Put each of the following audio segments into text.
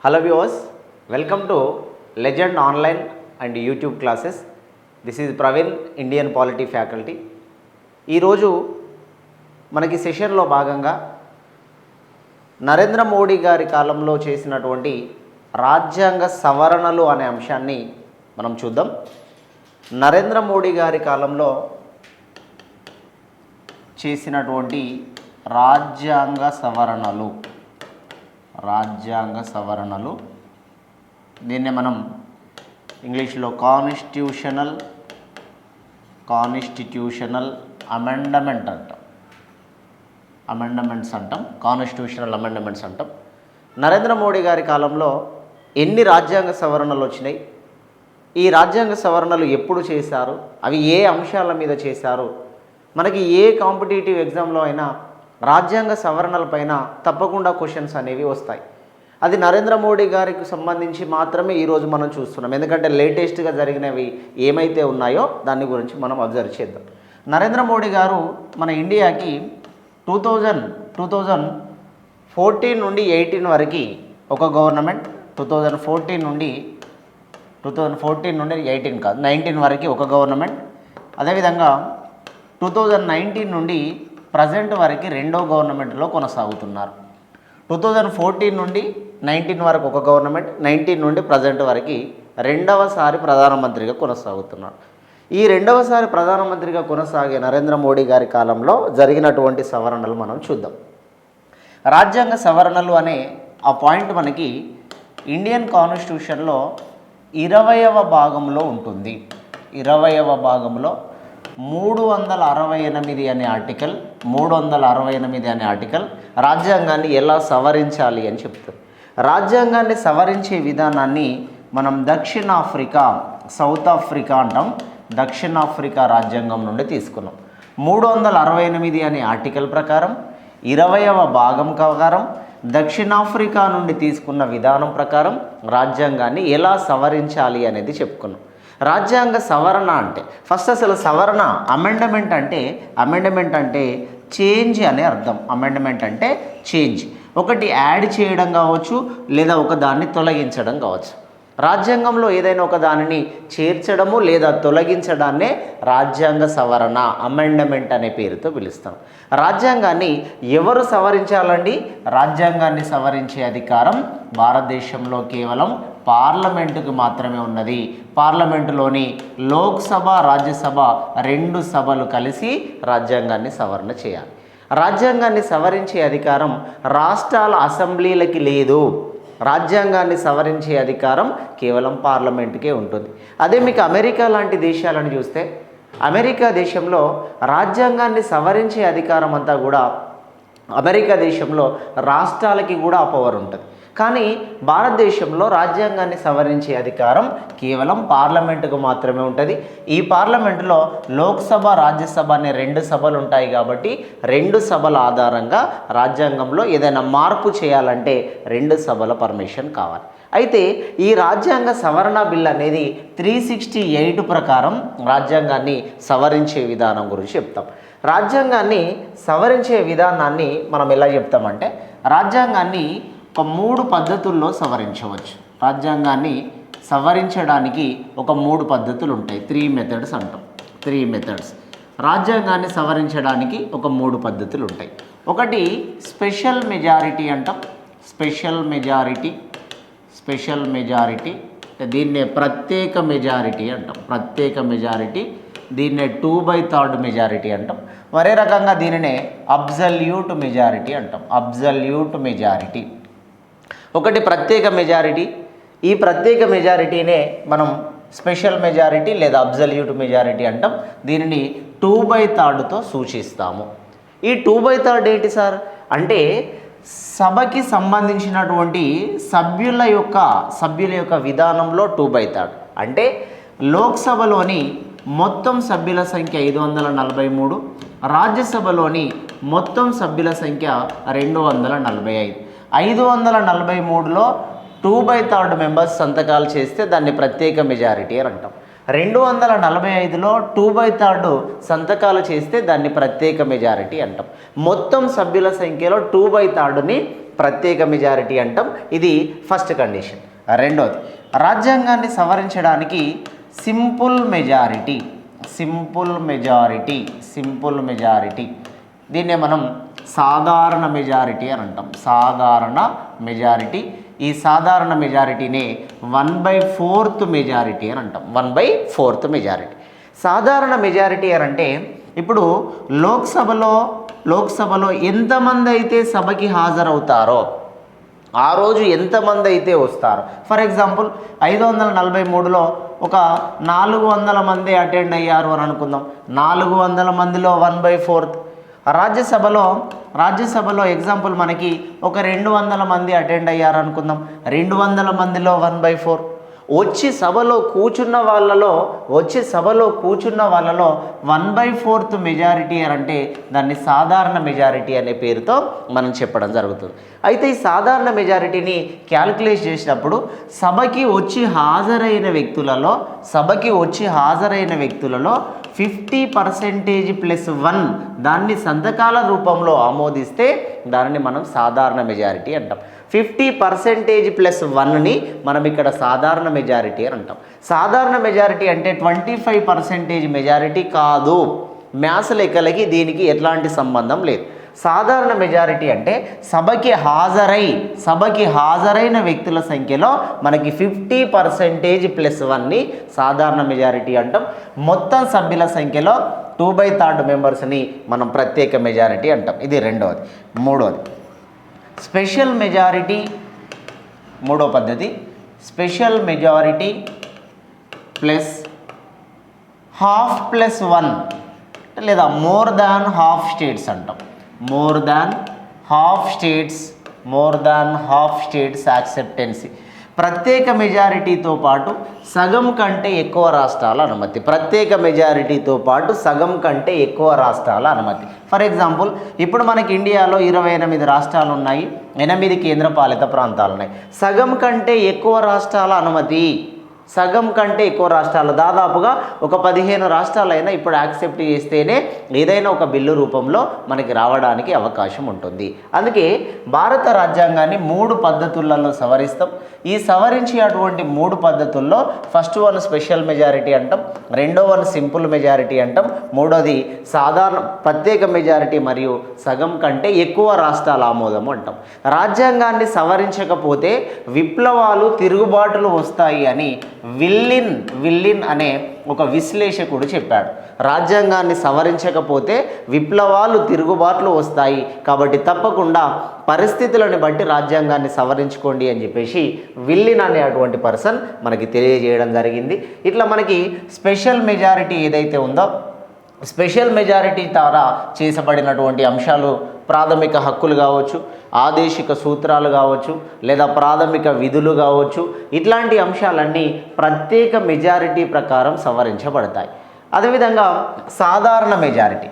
Hello viewers, welcome to Legend Online and YouTube classes. This is Praveen, Indian Polity faculty. ఈరోజు మనకి సెషన్లో భాగంగా నరేంద్ర మోడీ గారి కాలంలో చేసినటువంటి రాజ్యాంగ సవరణలు అనే అంశాన్ని మనం చూద్దాం. నరేంద్ర మోడీ గారి కాలంలో చేసినటువంటి రాజ్యాంగ సవరణలు దీన్నే మనం ఇంగ్లీష్లో కాన్స్టిట్యూషనల్ అమెండ్మెంట్ అంటాం. కాన్స్టిట్యూషనల్ అమెండ్మెంట్స్ అంటాం. నరేంద్ర మోడీ గారి కాలంలో ఎన్ని రాజ్యాంగ సవరణలు వచ్చినాయి, ఈ రాజ్యాంగ సవరణలు ఎప్పుడు చేశారు, అవి ఏ అంశాల మీద చేశారు, మనకి ఏ కాంపిటేటివ్ ఎగ్జామ్లో అయినా రాజ్యాంగ సవరణలపైన తప్పకుండా క్వశ్చన్స్ అనేవి వస్తాయి. అది నరేంద్ర మోడీ గారికి సంబంధించి మాత్రమే ఈరోజు మనం చూస్తున్నాం. ఎందుకంటే లేటెస్ట్గా జరిగినవి ఏమైతే ఉన్నాయో దాని గురించి మనం అబ్జర్వ్ చేద్దాం. నరేంద్ర మోడీ గారు మన ఇండియాకి 2014 నుండి 18 వరకు ఒక గవర్నమెంట్, 2014 నుండి 18 కాదు 19 వరకు ఒక గవర్నమెంట్, అదేవిధంగా 2019 నుండి ప్రజెంట్ వరకు రెండో గవర్నమెంట్లో కొనసాగుతున్నారు. 2014 నుండి 19 వరకు ఒక గవర్నమెంట్, 19 నుండి ప్రజెంట్ వరకు రెండవసారి ప్రధానమంత్రిగా కొనసాగుతున్నారు. ఈ రెండవసారి ప్రధానమంత్రిగా కొనసాగే నరేంద్ర మోడీ గారి కాలంలో జరిగినటువంటి సవరణలు మనం చూద్దాం. రాజ్యాంగ సవరణలు అనే ఆ పాయింట్ మనకి ఇండియన్ కాన్స్టిట్యూషన్లో 20వ భాగంలో ఉంటుంది. 20వ భాగంలో 368 అనే ఆర్టికల్ రాజ్యాంగాన్ని ఎలా సవరించాలి అని చెప్తుంది. రాజ్యాంగాన్ని సవరించే విధానాన్ని మనం సౌత్ ఆఫ్రికా అంటాం. దక్షిణాఫ్రికా రాజ్యాంగం నుండి తీసుకున్నాం. 368 అనే ఆర్టికల్ ప్రకారం 20వ భాగం ప్రకారం దక్షిణాఫ్రికా నుండి తీసుకున్న విధానం ప్రకారం రాజ్యాంగాన్ని ఎలా సవరించాలి అనేది చెప్పుకున్నాం. రాజ్యాంగ సవరణ అంటే ఫస్ట్ అసలు సవరణ అమెండ్మెంట్ అంటే చేంజ్ అనే అర్థం. అమెండ్మెంట్ అంటే చేంజ్, ఒకటి యాడ్ చేయడం కావచ్చు లేదా ఒక దాన్ని తొలగించడం కావచ్చు. రాజ్యాంగంలో ఏదైనా ఒక దానిని చేర్చడము లేదా తొలగించడాన్నే రాజ్యాంగ సవరణ అమెండ్మెంట్ అనే పేరుతో పిలుస్తాం. రాజ్యాంగాన్ని ఎవరు సవరించాలండి? రాజ్యాంగాన్ని సవరించే అధికారం భారతదేశంలో కేవలం పార్లమెంటుకు మాత్రమే ఉన్నది. పార్లమెంటులోని లోక్సభ, రాజ్యసభ రెండు సభలు కలిసి రాజ్యాంగాన్ని సవరణ చేయాలి. రాజ్యాంగాన్ని సవరించే అధికారం రాష్ట్రాల అసెంబ్లీలకి లేదు. రాజ్యాంగాన్ని సవరించే అధికారం కేవలం పార్లమెంటుకే ఉంటుంది. అదే మీకు అమెరికా లాంటి దేశాలను చూస్తే అమెరికా దేశంలో రాజ్యాంగాన్ని సవరించే అధికారం అంతా కూడా అమెరికా దేశంలో రాష్ట్రాలకి కూడా ఆ పవర్ ఉంటుంది. కానీ భారతదేశంలో రాజ్యాంగాన్ని సవరించే అధికారం కేవలం పార్లమెంటుకు మాత్రమే ఉంటుంది. ఈ పార్లమెంటులో లోక్సభ, రాజ్యసభ అనే రెండు సభలు ఉంటాయి కాబట్టి రెండు సభల ఆధారంగా రాజ్యాంగంలో ఏదైనా మార్పు చేయాలంటే రెండు సభల పర్మిషన్ కావాలి. అయితే ఈ రాజ్యాంగ సవరణ బిల్ అనేది 368 ప్రకారం రాజ్యాంగాన్ని సవరించే విధానం గురించి చెప్తాం. రాజ్యాంగాన్ని సవరించే విధానాన్ని మనం ఎలా చెప్తామంటే రాజ్యాంగాన్ని ఒక 3 పద్ధతుల్లో సవరించవచ్చు. రాజ్యాంగాన్ని సవరించడానికి ఒక 3 పద్ధతులు ఉంటాయి. 3 మెథడ్స్ అంటాం. 3 మెథడ్స్ రాజ్యాంగాన్ని సవరించడానికి ఒక 3 పద్ధతులు ఉంటాయి. ఒకటి స్పెషల్ మెజారిటీ అంటాం. స్పెషల్ మెజారిటీ దీన్నే ప్రత్యేక మెజారిటీ అంటాం. దీన్నే 2/3 మెజారిటీ అంటాం. మరే రకంగా దీనినే అబ్సల్యూట్ మెజారిటీ అంటాం. ఒకటి ప్రత్యేక మెజారిటీ. ఈ ప్రత్యేక మెజారిటీనే మనం స్పెషల్ మెజారిటీ లేదా అబ్సల్యూట్ మెజారిటీ అంటాం. దీనిని 2/3తో సూచిస్తాము. ఈ 2/3 ఏంటి సార్ అంటే సభకి సంబంధించినటువంటి సభ్యుల యొక్క విధానంలో 2/3 అంటే లోక్సభలోని మొత్తం సభ్యుల సంఖ్య 543, రాజ్యసభలోని మొత్తం సభ్యుల సంఖ్య 245. 543లో 2/3 మెంబర్స్ సంతకాలు చేస్తే దాన్ని ప్రత్యేక మెజారిటీ అని అంటాం. 245లో 2/3 సంతకాలు చేస్తే దాన్ని ప్రత్యేక మెజారిటీ అంటాం. మొత్తం సభ్యుల సంఖ్యలో 2/3ని ప్రత్యేక మెజారిటీ అంటాం. ఇది ఫస్ట్ కండిషన్. రెండోది, రాజ్యాంగాన్ని సవరించడానికి సింపుల్ మెజారిటీ దీన్నే మనం సాధారణ మెజారిటీ అని అంటాం. సాధారణ మెజారిటీ, ఈ సాధారణ మెజారిటీనే 1/4 మెజారిటీ అని అంటాం. 1/4 మెజారిటీ. సాధారణ మెజారిటీ అని అంటే ఇప్పుడు లోక్సభలో ఎంతమంది అయితే సభకి హాజరవుతారో ఆ రోజు ఎంతమంది అయితే వస్తారో, ఫర్ ఎగ్జాంపుల్ 543లో ఒక 400 మంది అటెండ్ అయ్యారు అని అనుకుందాం. 400 మందిలో 1/4. రాజ్యసభలో ఎగ్జాంపుల్ మనకి ఒక 200 మంది అటెండ్ అయ్యారు అనుకుందాం. 200 మందిలో 1/4. వచ్చి సభలో కూర్చున్న వాళ్ళలో 1/4 మెజారిటీ అని అంటే దాన్ని సాధారణ మెజారిటీ అనే పేరుతో మనం చెప్పడం జరుగుతుంది. అయితే ఈ సాధారణ మెజారిటీని క్యాలిక్యులేట్ చేసినప్పుడు సభకి వచ్చి హాజరైన వ్యక్తులలో 50% + 1 దాన్ని సంతకాల రూపంలో ఆమోదిస్తే దానిని మనం సాధారణ మెజారిటీ అంటాం. 50% + 1ని మనం ఇక్కడ సాధారణ మెజారిటీ అని అంటాం. సాధారణ మెజారిటీ అంటే 25% మెజారిటీ కాదు. మ్యాథ్స్ లెక్కలకి దీనికి ఎట్లాంటి సంబంధం లేదు. సాధారణ మెజారిటీ అంటే సభకి హాజరైన వ్యక్తుల సంఖ్యలో మనకి 50% + 1ని సాధారణ మెజారిటీ అంటాం. మొత్తం సభ్యుల సంఖ్యలో 2/3 మెంబర్స్ని మనం ప్రత్యేక మెజారిటీ అంటాం. ఇది రెండవది. మూడవది, స్పెషల్ మెజారిటీ. మూడో పద్ధతి స్పెషల్ మెజారిటీ ప్లస్ ½ + 1 లేదా మోర్ దాన్ హాఫ్ స్టేట్స్ అంటాం. More than half states acceptancy. ప్రత్యేక మెజారిటీతో పాటు సగం కంటే ఎక్కువ రాష్ట్రాల అనుమతి. ఫర్ ఎగ్జాంపుల్ ఇప్పుడు మనకి ఇండియాలో 28 రాష్ట్రాలు ఉన్నాయి, 8 కేంద్రపాలిత ప్రాంతాలు ఉన్నాయి. సగం కంటే ఎక్కువ రాష్ట్రాలు దాదాపుగా ఒక 15 రాష్ట్రాలైనా ఇప్పుడు యాక్సెప్ట్ చేస్తేనే ఏదైనా ఒక బిల్లు రూపంలో మనకి రావడానికి అవకాశం ఉంటుంది. అందుకే భారత రాజ్యాంగాన్ని 3 పద్ధతులలో సవరిస్తాం. ఈ సవరించే అటువంటి 3 పద్ధతుల్లో ఫస్ట్ వన్ స్పెషల్ మెజారిటీ అంటాం, రెండో వన్ సింపుల్ మెజారిటీ అంటాం, మూడోది సాధారణ ప్రత్యేక మెజారిటీ మరియు సగం కంటే ఎక్కువ రాష్ట్రాల ఆమోదం అంటాం. రాజ్యాంగాన్ని సవరించకపోతే విప్లవాలు, తిరుగుబాటులు వస్తాయి అని విల్లిన్ అనే ఒక విశ్లేషకుడు చెప్పాడు. రాజ్యాంగాన్ని సవరించకపోతే విప్లవాలు, తిరుగుబాట్లు వస్తాయి, కాబట్టి తప్పకుండా పరిస్థితులను బట్టి రాజ్యాంగాన్ని సవరించుకోండి అని చెప్పేసి విల్లిన్ అనే అటువంటి పర్సన్ మనకి తెలియజేయడం జరిగింది. ఇట్లా మనకి స్పెషల్ మెజారిటీ ఏదైతే ఉందో, స్పెషల్ మెజారిటీ ద్వారా చేసబడినటువంటి అంశాలు ప్రాథమిక హక్కులు కావచ్చు, ఆదేశిక సూత్రాలు కావచ్చు, లేదా ప్రాథమిక విధులు కావచ్చు, ఇట్లాంటి అంశాలన్నీ ప్రత్యేక మెజారిటీ ప్రకారం సవరించబడతాయి. అదేవిధంగా సాధారణ మెజారిటీ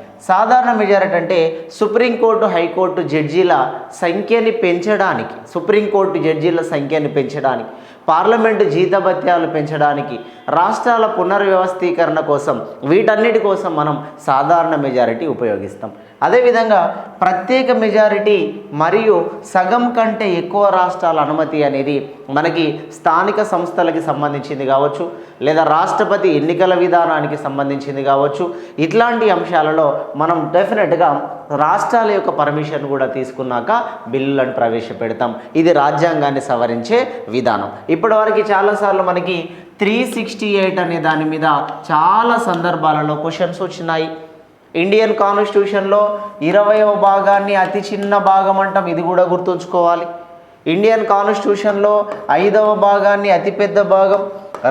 అంటే సుప్రీంకోర్టు, హైకోర్టు జడ్జీల సంఖ్యని పెంచడానికి, పార్లమెంటు జీతభత్యాలు పెంచడానికి, రాష్ట్రాల పునర్వ్యవస్థీకరణ కోసం, వీటన్నిటి కోసం మనం సాధారణ మెజారిటీ ఉపయోగిస్తాం. అదేవిధంగా ప్రత్యేక మెజారిటీ మరియు సగం కంటే ఎక్కువ రాష్ట్రాల అనుమతి అనేది మనకి స్థానిక సంస్థలకి సంబంధించింది కావచ్చు, లేదా రాష్ట్రపతి ఎన్నికల విధానానికి సంబంధించింది కావచ్చు. ఇట్లాంటి అంశాలలో మనం డెఫినెట్గా రాష్ట్రాల యొక్క పర్మిషన్ కూడా తీసుకున్నాక బిల్లులను ప్రవేశపెడతాం. ఇది రాజ్యాంగాన్ని సవరించే విధానం. ఇప్పటివరకు చాలాసార్లు మనకి 368 అనే దాని మీద చాలా సందర్భాలలో క్వశ్చన్స్ వచ్చినాయి. ఇండియన్ కాన్స్టిట్యూషన్లో 20వ భాగాన్ని అతి చిన్న భాగం అంటాం, ఇది కూడా గుర్తుంచుకోవాలి. ఇండియన్ కాన్స్టిట్యూషన్లో 5వ భాగాన్ని అతిపెద్ద భాగం,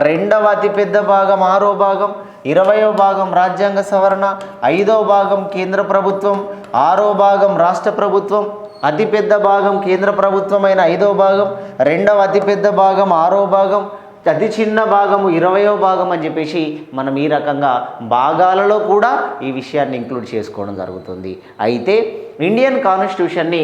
2వ అతిపెద్ద భాగం 6వ భాగం, 20వ భాగం రాజ్యాంగ సవరణ, 5వ భాగం కేంద్ర ప్రభుత్వం, 6వ భాగం రాష్ట్ర ప్రభుత్వం, అతిపెద్ద భాగం కేంద్ర ప్రభుత్వమైన 5వ భాగం, 2వ అతిపెద్ద భాగం 6వ భాగం, అతి చిన్న భాగము 20వ భాగం అని చెప్పేసి మనం ఈ రకంగా భాగాలలో కూడా ఈ విషయాన్ని ఇంక్లూడ్ చేసుకోవడం జరుగుతుంది. అయితే ఇండియన్ కాన్స్టిట్యూషన్ని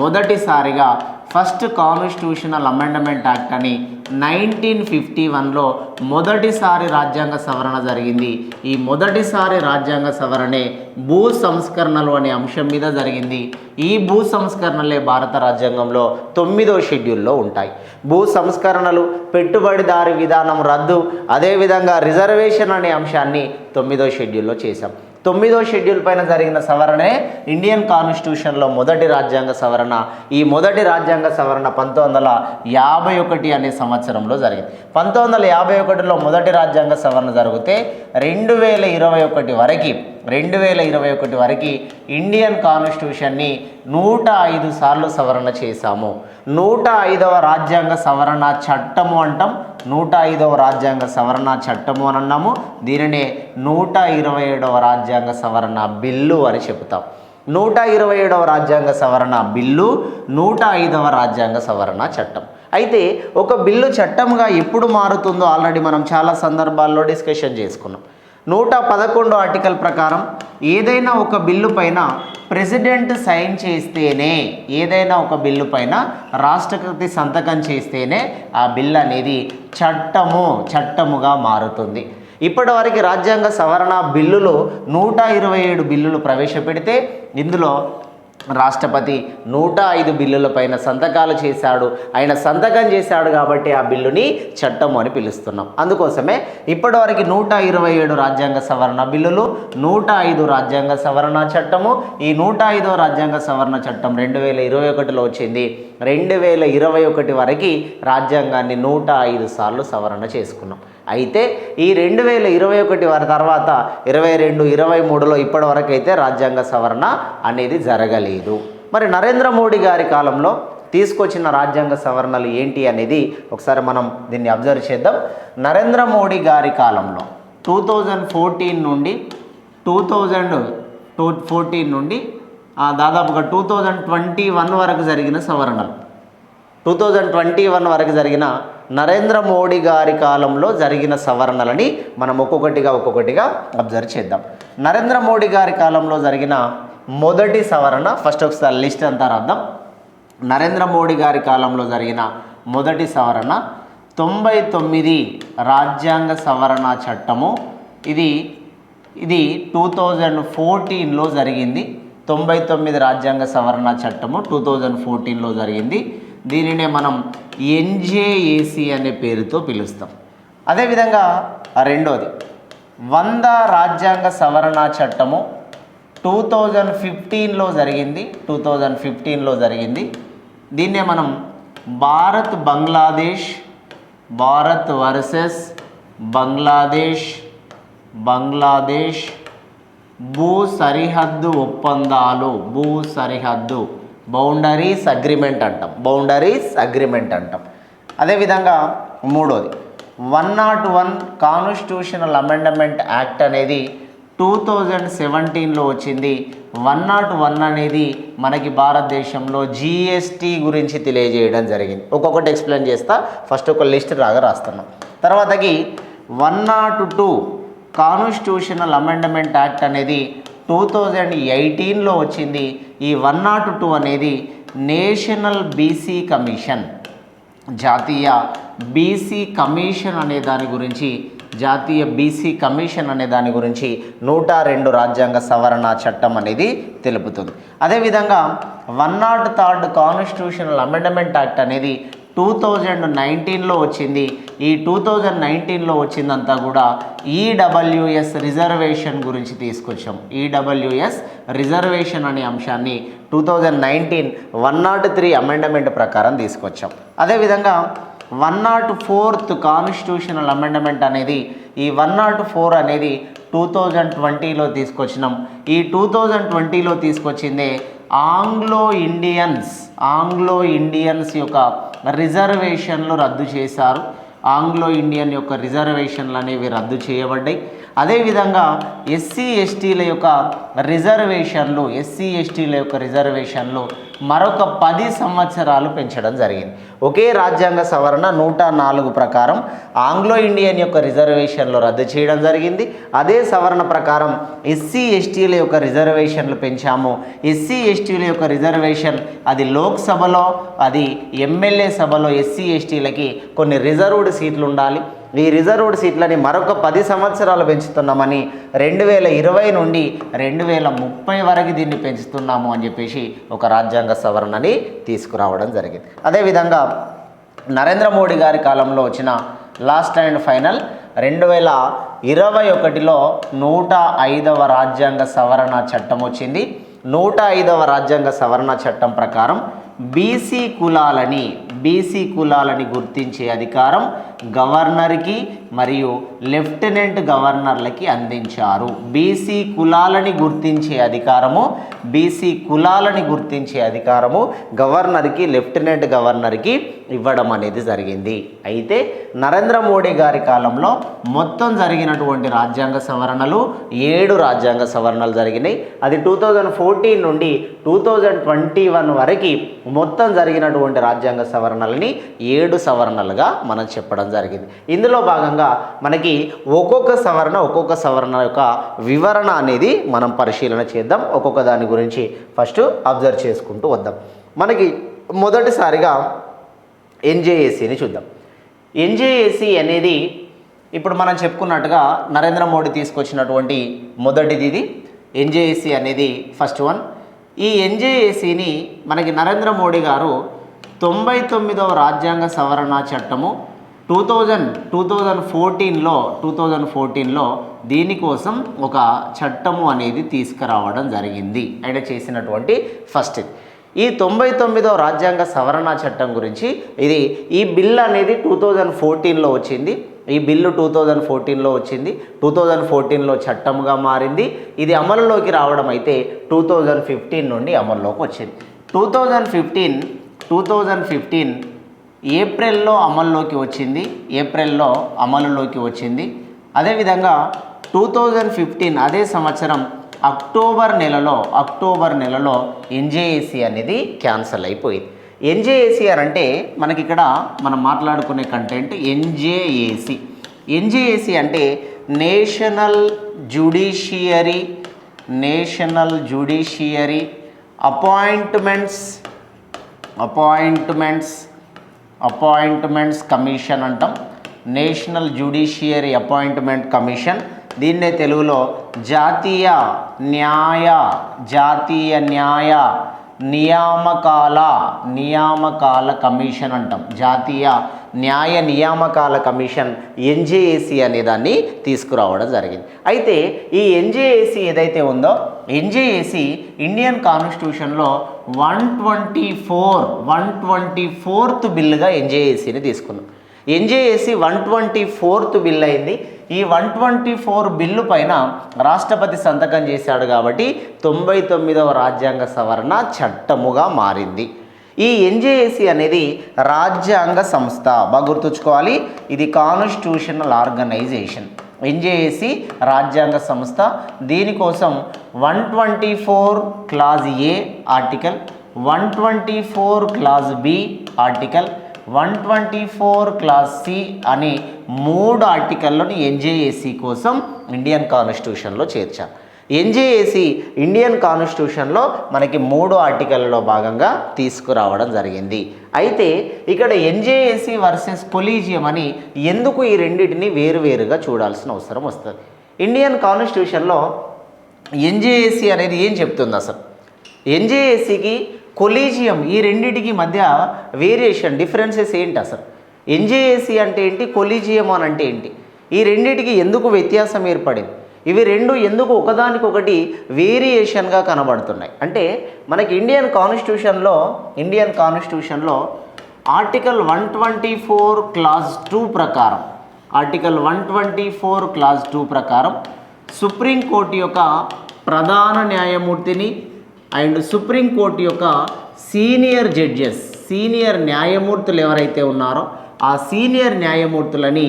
మొదటిసారిగా ఫస్ట్ కాన్స్టిట్యూషనల్ అమెండ్మెంట్ యాక్ట్ అని 1951లో మొదటిసారి రాజ్యాంగ సవరణ జరిగింది. ఈ మొదటిసారి రాజ్యాంగ సవరణే భూ సంస్కరణలు అనే అంశం మీద జరిగింది. ఈ భూ సంస్కరణలే భారత రాజ్యాంగంలో 9వ షెడ్యూల్లో ఉంటాయి. భూ సంస్కరణలు, పెట్టుబడిదారీ విధానం రద్దు, అదేవిధంగా రిజర్వేషన్ అనే అంశాన్ని 9వ షెడ్యూల్లో చేశాం. 9వ షెడ్యూల్ పైన జరిగిన సవరణే ఇండియన్ కాన్స్టిట్యూషన్లో మొదటి రాజ్యాంగ సవరణ. ఈ మొదటి రాజ్యాంగ సవరణ 1951 అనే సంవత్సరంలో జరిగింది. 1951లో మొదటి రాజ్యాంగ సవరణ జరిగితే 2021 వరకు ఇండియన్ కాన్స్టిట్యూషన్ని 105 సార్లు సవరణ చేశాము. 105వ రాజ్యాంగ సవరణ చట్టము అంటాం. 105వ రాజ్యాంగ సవరణ చట్టము అని అన్నాము. దీనినే 127వ రాజ్యాంగ సవరణ బిల్లు అని చెబుతాం. 127వ రాజ్యాంగ సవరణ బిల్లు, 105వ రాజ్యాంగ సవరణ చట్టం. అయితే ఒక బిల్లు చట్టంగా ఎప్పుడు మారుతుందో ఆల్రెడీ మనం చాలా సందర్భాల్లో డిస్కషన్ చేసుకున్నాం. 111 ఆర్టికల్ ప్రకారం ఏదైనా ఒక బిల్లు పైన ప్రెసిడెంట్ సైన్ చేస్తేనే, ఏదైనా ఒక బిల్లు పైన రాష్ట్రపతి సంతకం చేస్తేనే ఆ బిల్ అనేది చట్టముగా మారుతుంది. ఇప్పటివరకు రాజ్యాంగ సవరణ బిల్లులు 127 బిల్లులు ప్రవేశపెడితే ఇందులో రాష్ట్రపతి 105 బిల్లులపైన సంతకాలు చేశాడు. ఆయన సంతకం చేశాడు కాబట్టి ఆ బిల్లుని చట్టము అని పిలుస్తున్నాం. అందుకోసమే ఇప్పటివరకు 127 రాజ్యాంగ సవరణ బిల్లులు, 105 రాజ్యాంగ సవరణ చట్టము. ఈ 105వ రాజ్యాంగ సవరణ చట్టం 2021లో వచ్చింది. 2021 వరకు రాజ్యాంగాన్ని 105 సార్లు సవరణ చేసుకున్నాం. అయితే ఈ 2021 వారి తర్వాత 22, 23లో ఇప్పటివరకు అయితే రాజ్యాంగ సవరణ అనేది జరగలేదు. మరి నరేంద్ర మోడీ గారి కాలంలో తీసుకొచ్చిన రాజ్యాంగ సవరణలు ఏంటి అనేది ఒకసారి మనం దీన్ని అబ్జర్వ్ చేద్దాం. నరేంద్ర మోడీ గారి కాలంలో 2014 నుండి దాదాపుగా 2021 వరకు జరిగిన సవరణలు, 2021 వరకు జరిగిన నరేంద్ర మోడీ గారి కాలంలో జరిగిన సవరణలని మనం ఒక్కొక్కటిగా అబ్జర్వ్ చేద్దాం. నరేంద్ర మోడీ గారి కాలంలో జరిగిన మొదటి సవరణ ఫస్ట్ ఒకసారి లిస్ట్ అంతా రాద్దాం. నరేంద్ర మోడీ గారి కాలంలో జరిగిన మొదటి సవరణ 99 రాజ్యాంగ సవరణ చట్టము. ఇది 2014లో జరిగింది. 99 రాజ్యాంగ సవరణ చట్టము 2014లో జరిగింది. దీనినే మనం NJAC అనే పేరుతో పిలుస్తాం. అదేవిధంగా రెండోది 100 రాజ్యాంగ సవరణ చట్టము 2015లో జరిగింది. దీన్నే మనం భారత్ వర్సెస్ బంగ్లాదేశ్ భూ సరిహద్దు ఒప్పందాలు, బౌండరీస్ అగ్రిమెంట్ అంటాం. అదేవిధంగా మూడోది 101 కాన్స్టిట్యూషనల్ అమెండ్మెంట్ యాక్ట్ అనేది 2017లో వచ్చింది. 101 అనేది మనకి భారతదేశంలో GST గురించి తెలియజేయడం జరిగింది. ఒక్కొక్కటి ఎక్స్ప్లెయిన్ చేస్తా. ఫస్ట్ ఒక లిస్ట్ రాస్తున్నాం. తర్వాతకి 102 కాన్స్టిట్యూషనల్ అమెండ్మెంట్ యాక్ట్ అనేది 2018లో వచ్చింది. ఈ 102 అనేది నేషనల్ బీసీ కమిషన్, జాతీయ బీసీ కమిషన్ అనే దాని గురించి 102 రాజ్యాంగ సవరణ చట్టం అనేది తెలుపుతుంది. అదేవిధంగా 103 కాన్స్టిట్యూషనల్ అమెండ్మెంట్ యాక్ట్ అనేది 2019లో వచ్చింది. ఈ 2019లో వచ్చిందంతా కూడా EWS రిజర్వేషన్ గురించి తీసుకొచ్చాం. EWS రిజర్వేషన్ అనే అంశాన్ని 2019 103 అమెండ్మెంట్ ప్రకారం తీసుకొచ్చాం. అదేవిధంగా 104th కాన్స్టిట్యూషనల్ అమెండ్మెంట్ అనేది, ఈ 104 అనేది 2020లో తీసుకొచ్చినాం. ఈ 2020లో తీసుకొచ్చిందే ఆంగ్లో ఇండియన్స్ యొక్క రిజర్వేషన్లు రద్దు చేశారు. ఆంగ్లో ఇండియన్ యొక్క రిజర్వేషన్లు అనేవి రద్దు చేయబడ్డాయి. అదేవిధంగా ఎస్సీ ఎస్టీల యొక్క రిజర్వేషన్లు మరొక 10 సంవత్సరాలు పెంచడం జరిగింది. ఒకే రాజ్యాంగ సవరణ 104 ప్రకారం ఆంగ్లో ఇండియన్ యొక్క రిజర్వేషన్లు రద్దు చేయడం జరిగింది. అదే సవరణ ప్రకారం ఎస్సీ ఎస్టీల యొక్క రిజర్వేషన్లు పెంచాము. ఎస్సీ ఎస్టీల యొక్క రిజర్వేషన్ అది లోక్సభలో, అది ఎమ్మెల్యే సభలో ఎస్సీ ఎస్టీలకి కొన్ని రిజర్వ్డ్ సీట్లు ఉండాలి. ఈ రిజర్వ్డ్ సీట్లని మరొక 10 సంవత్సరాలు పెంచుతున్నామని 2020 నుండి 2030 వరకు దీన్ని పెంచుతున్నాము అని చెప్పేసి ఒక రాజ్యాంగ సవరణని తీసుకురావడం జరిగింది. అదేవిధంగా నరేంద్ర మోడీ గారి కాలంలో వచ్చిన లాస్ట్ అండ్ ఫైనల్ 2021లో 105వ రాజ్యాంగ సవరణ చట్టం వచ్చింది. 105వ రాజ్యాంగ సవరణ చట్టం ప్రకారం బీసీ కులాలని గుర్తించే అధికారం గవర్నర్కి మరియు లెఫ్టినెంట్ గవర్నర్లకి అందించారు. బీసీ కులాలని గుర్తించే అధికారము గవర్నర్కి, లెఫ్టినెంట్ గవర్నర్కి ఇవ్వడం అనేది జరిగింది. అయితే నరేంద్ర మోడీ గారి కాలంలో మొత్తం జరిగినటువంటి రాజ్యాంగ సవరణలు 7 రాజ్యాంగ సవరణలు జరిగినాయి. అది 2014 నుండి 2021 వరకు మొత్తం జరిగినటువంటి రాజ్యాంగ సవరణలని 7 సవరణలుగా మనం చెప్పడం జరిగింది. ఇందులో భాగంగా మనకి ఒక్కొక్క సవరణ యొక్క వివరణ అనేది మనం పరిశీలన చేద్దాం. ఒక్కొక్క దాని గురించి ఫస్ట్ అబ్జర్వ్ చేసుకుంటూ వద్దాం. మనకి మొదటిసారిగా ఎన్జేఏసీని చూద్దాం. ఎన్జేఏసీ అనేది ఇప్పుడు మనం చెప్పుకున్నట్టుగా నరేంద్ర మోడీ తీసుకొచ్చినటువంటి మొదటిది ఇది. ఎన్జేఏసీ అనేది ఫస్ట్ వన్. ఈ ఎన్జేఏసీని మనకి నరేంద్ర మోడీ గారు 99వ రాజ్యాంగ సవరణ చట్టము 2014లో దీనికోసం ఒక చట్టము అనేది తీసుకురావడం జరిగింది. ఆయన చేసినటువంటి ఫస్ట్ ఇది. ఈ 99వ రాజ్యాంగ సవరణ చట్టం గురించి ఈ బిల్ అనేది 2014లో వచ్చింది. ఈ బిల్లు 2014లో వచ్చింది. 2014లో చట్టముగా మారింది. ఇది అమలులోకి రావడం అయితే 2015 నుండి అమల్లోకి వచ్చింది. 2015 ఏప్రిల్లో అమల్లోకి వచ్చింది. అదేవిధంగా 2015 అదే సంవత్సరం అక్టోబర్ నెలలో ఎన్జేఏసీ అనేది క్యాన్సల్ అయిపోయింది. ఎన్జేఏసీ అని అంటే మనకి ఇక్కడ మనం మాట్లాడుకునే కంటెంట్ ఎన్జేఏసీ అంటే నేషనల్ జ్యుడిషియరీ అపాయింట్మెంట్స్ కమిషన్ అంటాం. నేషనల్ జ్యుడిషియరీ అపాయింట్మెంట్ కమిషన్, దీన్నే తెలుగులో జాతీయ న్యాయ నియామకాల కమిషన్ అంటాం. జాతీయ న్యాయ నియామకాల కమిషన్ ఎన్జేఏసీ అనే దాన్ని తీసుకురావడం జరిగింది. అయితే ఈ ఎన్జేఏసీ ఏదైతే ఉందో, ఎన్జేఏసీ ఇండియన్ కాన్స్టిట్యూషన్లో 124th బిల్లుగా ఎన్జేఏసీని తీసుకున్నాం. ఎన్జేఏసీ 124th బిల్ అయింది. ఈ 124 బిల్లు పైన రాష్ట్రపతి సంతకం చేశాడు కాబట్టి 99వ రాజ్యాంగ సవరణ చట్టముగా మారింది. ఈ ఎన్జేఏసీ అనేది రాజ్యాంగ సంస్థ, బాగా గుర్తుంచుకోవాలి. ఇది కాన్స్టిట్యూషనల్ ఆర్గనైజేషన్. ఎన్జేఏసీ రాజ్యాంగ సంస్థ. దీనికోసం 124 clause A article, 124 clause B article, 124 clause C అని 3 ఆర్టికల్లను ఎన్జేఏసీ కోసం ఇండియన్ కాన్స్టిట్యూషన్లో చేర్చారు. ఎన్జేఏసీ ఇండియన్ కాన్స్టిట్యూషన్లో మనకి 3 ఆర్టికల్లో భాగంగా తీసుకురావడం జరిగింది. అయితే ఇక్కడ ఎన్జేఏసీ వర్సెస్ కొలీజియం అని ఎందుకు ఈ రెండింటిని వేరువేరుగా చూడాల్సిన అవసరం వస్తుంది? ఇండియన్ కాన్స్టిట్యూషన్లో ఎన్జేఏసీ అనేది ఏం చెప్తుంది అసలు? ఎన్జేఏసీకి కొలీజియం ఈ రెండింటికి మధ్య డిఫరెన్సెస్ ఏంటి అసలు? ఎన్జేఏసీ అంటే ఏంటి, కొలీజియం అని అంటే ఏంటి? ఈ రెండింటికి ఎందుకు వ్యత్యాసం ఏర్పడింది? ఇవి రెండు ఎందుకు ఒకదానికొకటి వేరియేషన్గా కనబడుతున్నాయి అంటే మనకి ఇండియన్ కాన్స్టిట్యూషన్లో ఆర్టికల్ 124 క్లాజ్ 2 ప్రకారం సుప్రీంకోర్టు యొక్క ప్రధాన న్యాయమూర్తిని అండ్ సుప్రీంకోర్టు యొక్క సీనియర్ న్యాయమూర్తులు ఎవరైతే ఉన్నారో ఆ సీనియర్ న్యాయమూర్తులని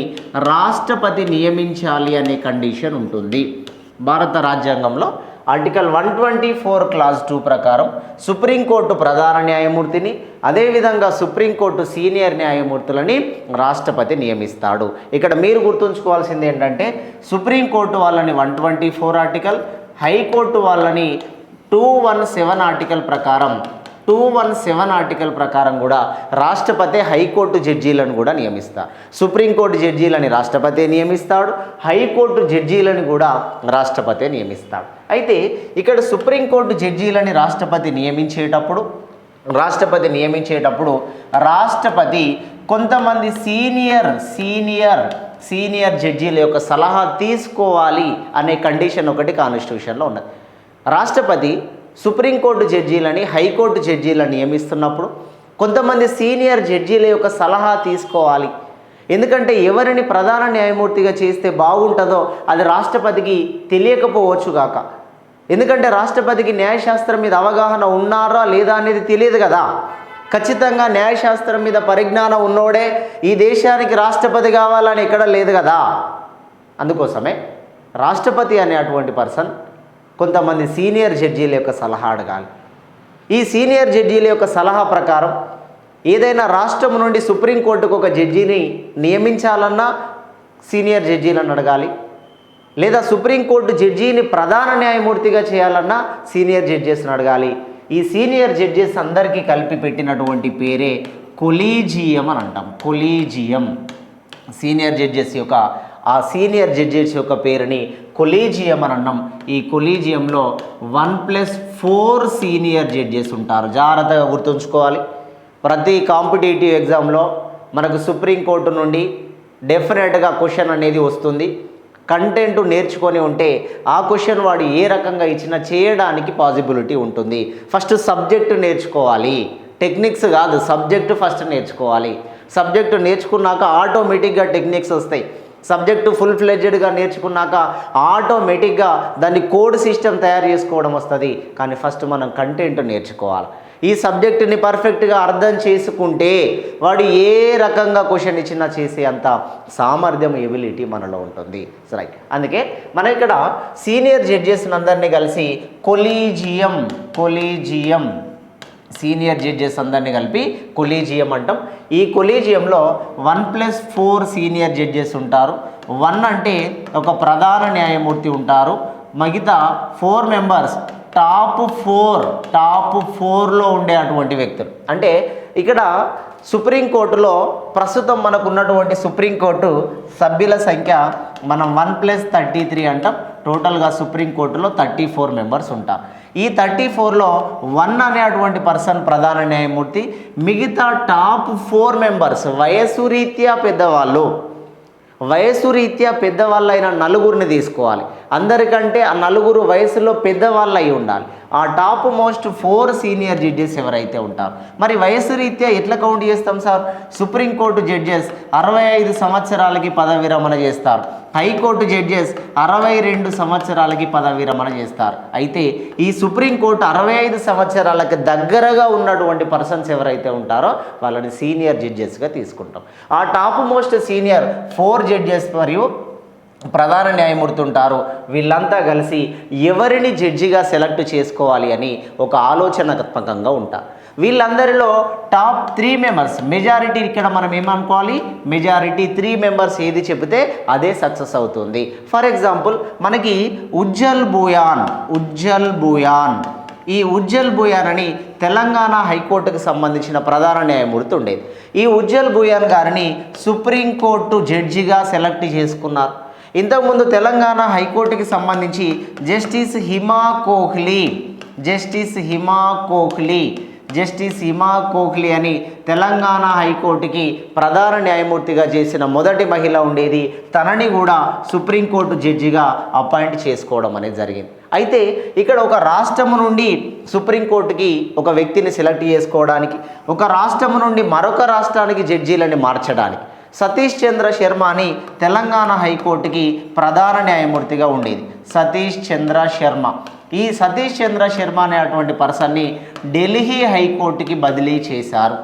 రాష్ట్రపతి నియమించాలి అనే కండిషన్ ఉంటుంది. భారత రాజ్యాంగంలో ఆర్టికల్ 124 క్లాజ్ 2 ప్రకారం సుప్రీంకోర్టు ప్రధాన న్యాయమూర్తిని, అదేవిధంగా సుప్రీంకోర్టు సీనియర్ న్యాయమూర్తులని రాష్ట్రపతి నియమిస్తాడు. ఇక్కడ మీరు గుర్తుంచుకోవాల్సింది ఏంటంటే సుప్రీంకోర్టు వాళ్ళని 124 ఆర్టికల్, హైకోర్టు వాళ్ళని 217 ఆర్టికల్ ప్రకారం 217 ఆర్టికల్ ప్రకారం కూడా రాష్ట్రపతి హైకోర్టు జడ్జీలను కూడా నియమిస్తారు. సుప్రీంకోర్టు జడ్జీలని రాష్ట్రపతి నియమిస్తాడు, హైకోర్టు జడ్జీలను కూడా రాష్ట్రపతి నియమిస్తాడు. అయితే ఇక్కడ సుప్రీంకోర్టు జడ్జీలని రాష్ట్రపతి నియమించేటప్పుడు రాష్ట్రపతి కొంతమంది సీనియర్ జడ్జీల యొక్క సలహా తీసుకోవాలి అనే కండిషన్ ఒకటి కాన్స్టిట్యూషన్లో ఉన్నది. రాష్ట్రపతి సుప్రీంకోర్టు జడ్జీలని, హైకోర్టు జడ్జీలను నియమిస్తున్నప్పుడు కొంతమంది సీనియర్ జడ్జీల యొక్క సలహా తీసుకోవాలి. ఎందుకంటే ఎవరిని ప్రధాన న్యాయమూర్తిగా చేస్తే బాగుంటుందో అది రాష్ట్రపతికి తెలియకపోవచ్చు గాక. ఎందుకంటే రాష్ట్రపతికి న్యాయశాస్త్రం మీద అవగాహన ఉన్నారా లేదా అనేది తెలియదు కదా. ఖచ్చితంగా న్యాయశాస్త్రం మీద పరిజ్ఞానం ఉన్నోడే ఈ దేశానికి రాష్ట్రపతి కావాలని ఎక్కడ లేదు కదా. అందుకోసమే రాష్ట్రపతి అనే అటువంటి పర్సన్ కొంతమంది సీనియర్ జడ్జీల యొక్క సలహా అడగాలి. ఈ సీనియర్ జడ్జీల యొక్క సలహా ప్రకారం ఏదైనా రాష్ట్రం నుండి సుప్రీంకోర్టుకు ఒక జడ్జిని నియమించాలన్నా సీనియర్ జడ్జీలను అడగాలి, లేదా సుప్రీంకోర్టు జడ్జిని ప్రధాన న్యాయమూర్తిగా చేయాలన్నా సీనియర్ జడ్జెస్ని అడగాలి. ఈ సీనియర్ జడ్జెస్ అందరికీ కలిపి పెట్టినటువంటి పేరే కొలీజియం అని అంటాం. కొలీజియం సీనియర్ జడ్జెస్ యొక్క పేరుని కొలీజియం అని అన్నాం. ఈ కొలీజియంలో 1+4 సీనియర్ జడ్జెస్ ఉంటారు. జాగ్రత్తగా గుర్తుంచుకోవాలి. ప్రతి కాంపిటేటివ్ ఎగ్జామ్లో మనకు సుప్రీంకోర్టు నుండి డెఫినెట్గా క్వశ్చన్ అనేది వస్తుంది. కంటెంట్ నేర్చుకొని ఉంటే ఆ క్వశ్చన్ వాడు ఏ రకంగా ఇచ్చినా చేయడానికి పాసిబిలిటీ ఉంటుంది. ఫస్ట్ సబ్జెక్టు నేర్చుకోవాలి, టెక్నిక్స్ కాదు, సబ్జెక్టు ఫస్ట్ నేర్చుకోవాలి. సబ్జెక్టు నేర్చుకున్నాక ఆటోమేటిక్గా టెక్నిక్స్ వస్తాయి. సబ్జెక్టు ఫుల్ ఫ్లెడ్జెడ్గా నేర్చుకున్నాక ఆటోమేటిక్గా దాన్ని కోడ్ సిస్టమ్ తయారు చేసుకోవడం వస్తుంది. కానీ ఫస్ట్ మనం కంటెంట్ నేర్చుకోవాలి. ఈ సబ్జెక్టుని పర్ఫెక్ట్గా అర్థం చేసుకుంటే వాడు ఏ రకంగా క్వశ్చన్ ఇచ్చినా చేసే అంత సామర్థ్యం, ఎబిలిటీ మనలో ఉంటుంది. రైట్. అందుకే మనం ఇక్కడ సీనియర్ జడ్జెస్ అందరినీ కలిసి కొలీజియం సీనియర్ జడ్జెస్ అందరినీ కలిపి కొలీజియం అంటాం. ఈ కొలీజియంలో 1+4 సీనియర్ జడ్జెస్ ఉంటారు. 1 అంటే ఒక ప్రధాన న్యాయమూర్తి ఉంటారు. మిగతా 4 మెంబర్స్ టాప్ 4లో ఉండే అటువంటి వ్యక్తులు. అంటే ఇక్కడ సుప్రీంకోర్టులో ప్రస్తుతం మనకు ఉన్నటువంటి సుప్రీంకోర్టు సభ్యుల సంఖ్య మనం 1+33 అంటాం. టోటల్గా సుప్రీంకోర్టులో 34 మెంబర్స్ ఉంటారు. ఈ 34లో 1 అనేటువంటి పర్సన్ ప్రధాన న్యాయమూర్తి, మిగతా టాప్ 4 మెంబర్స్ వయస్సు రీత్యా పెద్దవాళ్ళైన నలుగురిని తీసుకోవాలి. అందరికంటే ఆ నలుగురు వయసులో పెద్దవాళ్ళు అయి ఉండాలి. ఆ టాప్ మోస్ట్ 4 సీనియర్ జడ్జెస్ ఎవరైతే ఉంటారు. మరి వయసు రీత్యా ఎట్లా కౌంట్ చేస్తాం సార్? సుప్రీంకోర్టు జడ్జెస్ 65 సంవత్సరాలకి పదవి విరమణ చేస్తారు. హైకోర్టు జడ్జెస్ 62 సంవత్సరాలకి పదవి విరమణ చేస్తారు. అయితే ఈ సుప్రీంకోర్టు 65 సంవత్సరాలకి దగ్గరగా ఉన్నటువంటి పర్సన్స్ ఎవరైతే ఉంటారో వాళ్ళని సీనియర్ జడ్జెస్గా తీసుకుంటాం. ఆ టాప్ మోస్ట్ సీనియర్ 4 జడ్జెస్ మరియు ప్రధాన న్యాయమూర్తి ఉంటారు. వీళ్ళంతా కలిసి ఎవరిని జడ్జిగా సెలెక్ట్ చేసుకోవాలి అని ఒక ఆలోచనాత్మకంగా ఉంటారు. వీళ్ళందరిలో టాప్ 3 మెంబర్స్ మెజారిటీ, ఇక్కడ మనం ఏమనుకోవాలి, మెజారిటీ 3 మెంబర్స్ ఏది చెబితే అదే సక్సెస్ అవుతుంది. ఫర్ ఎగ్జాంపుల్ మనకి ఉజ్జల్ బుయాన్ ఈ ఉజ్జల్ బుయాన్ అని తెలంగాణ హైకోర్టుకు సంబంధించిన ప్రధాన న్యాయమూర్తి ఉండేది. ఈ ఉజ్జల్ బుయాన్ గారిని సుప్రీంకోర్టు జడ్జిగా సెలెక్ట్ చేసుకున్నారు. ఇంతకుముందు తెలంగాణ హైకోర్టుకి సంబంధించి జస్టిస్ హిమా కోహ్లీ అని తెలంగాణ హైకోర్టుకి ప్రధాన న్యాయమూర్తిగా చేసిన మొదటి మహిళ ఉండేది. తనని కూడా సుప్రీంకోర్టు జడ్జిగా అపాయింట్ చేసుకోవడం అనేది జరిగింది. అయితే ఇక్కడ ఒక రాష్ట్రము నుండి సుప్రీంకోర్టుకి ఒక వ్యక్తిని సెలెక్ట్ చేసుకోవడానికి, ఒక రాష్ట్రము నుండి మరొక రాష్ట్రానికి జడ్జీలని మార్చడానికి సతీష్ చంద్ర శర్మ అని తెలంగాణ హైకోర్టుకి ప్రధాన న్యాయమూర్తిగా ఉండేది. సతీష్ చంద్ర శర్మ అనేటువంటి పర్సన్ని ఢిల్లీ హైకోర్టుకి బదిలీ చేశారు.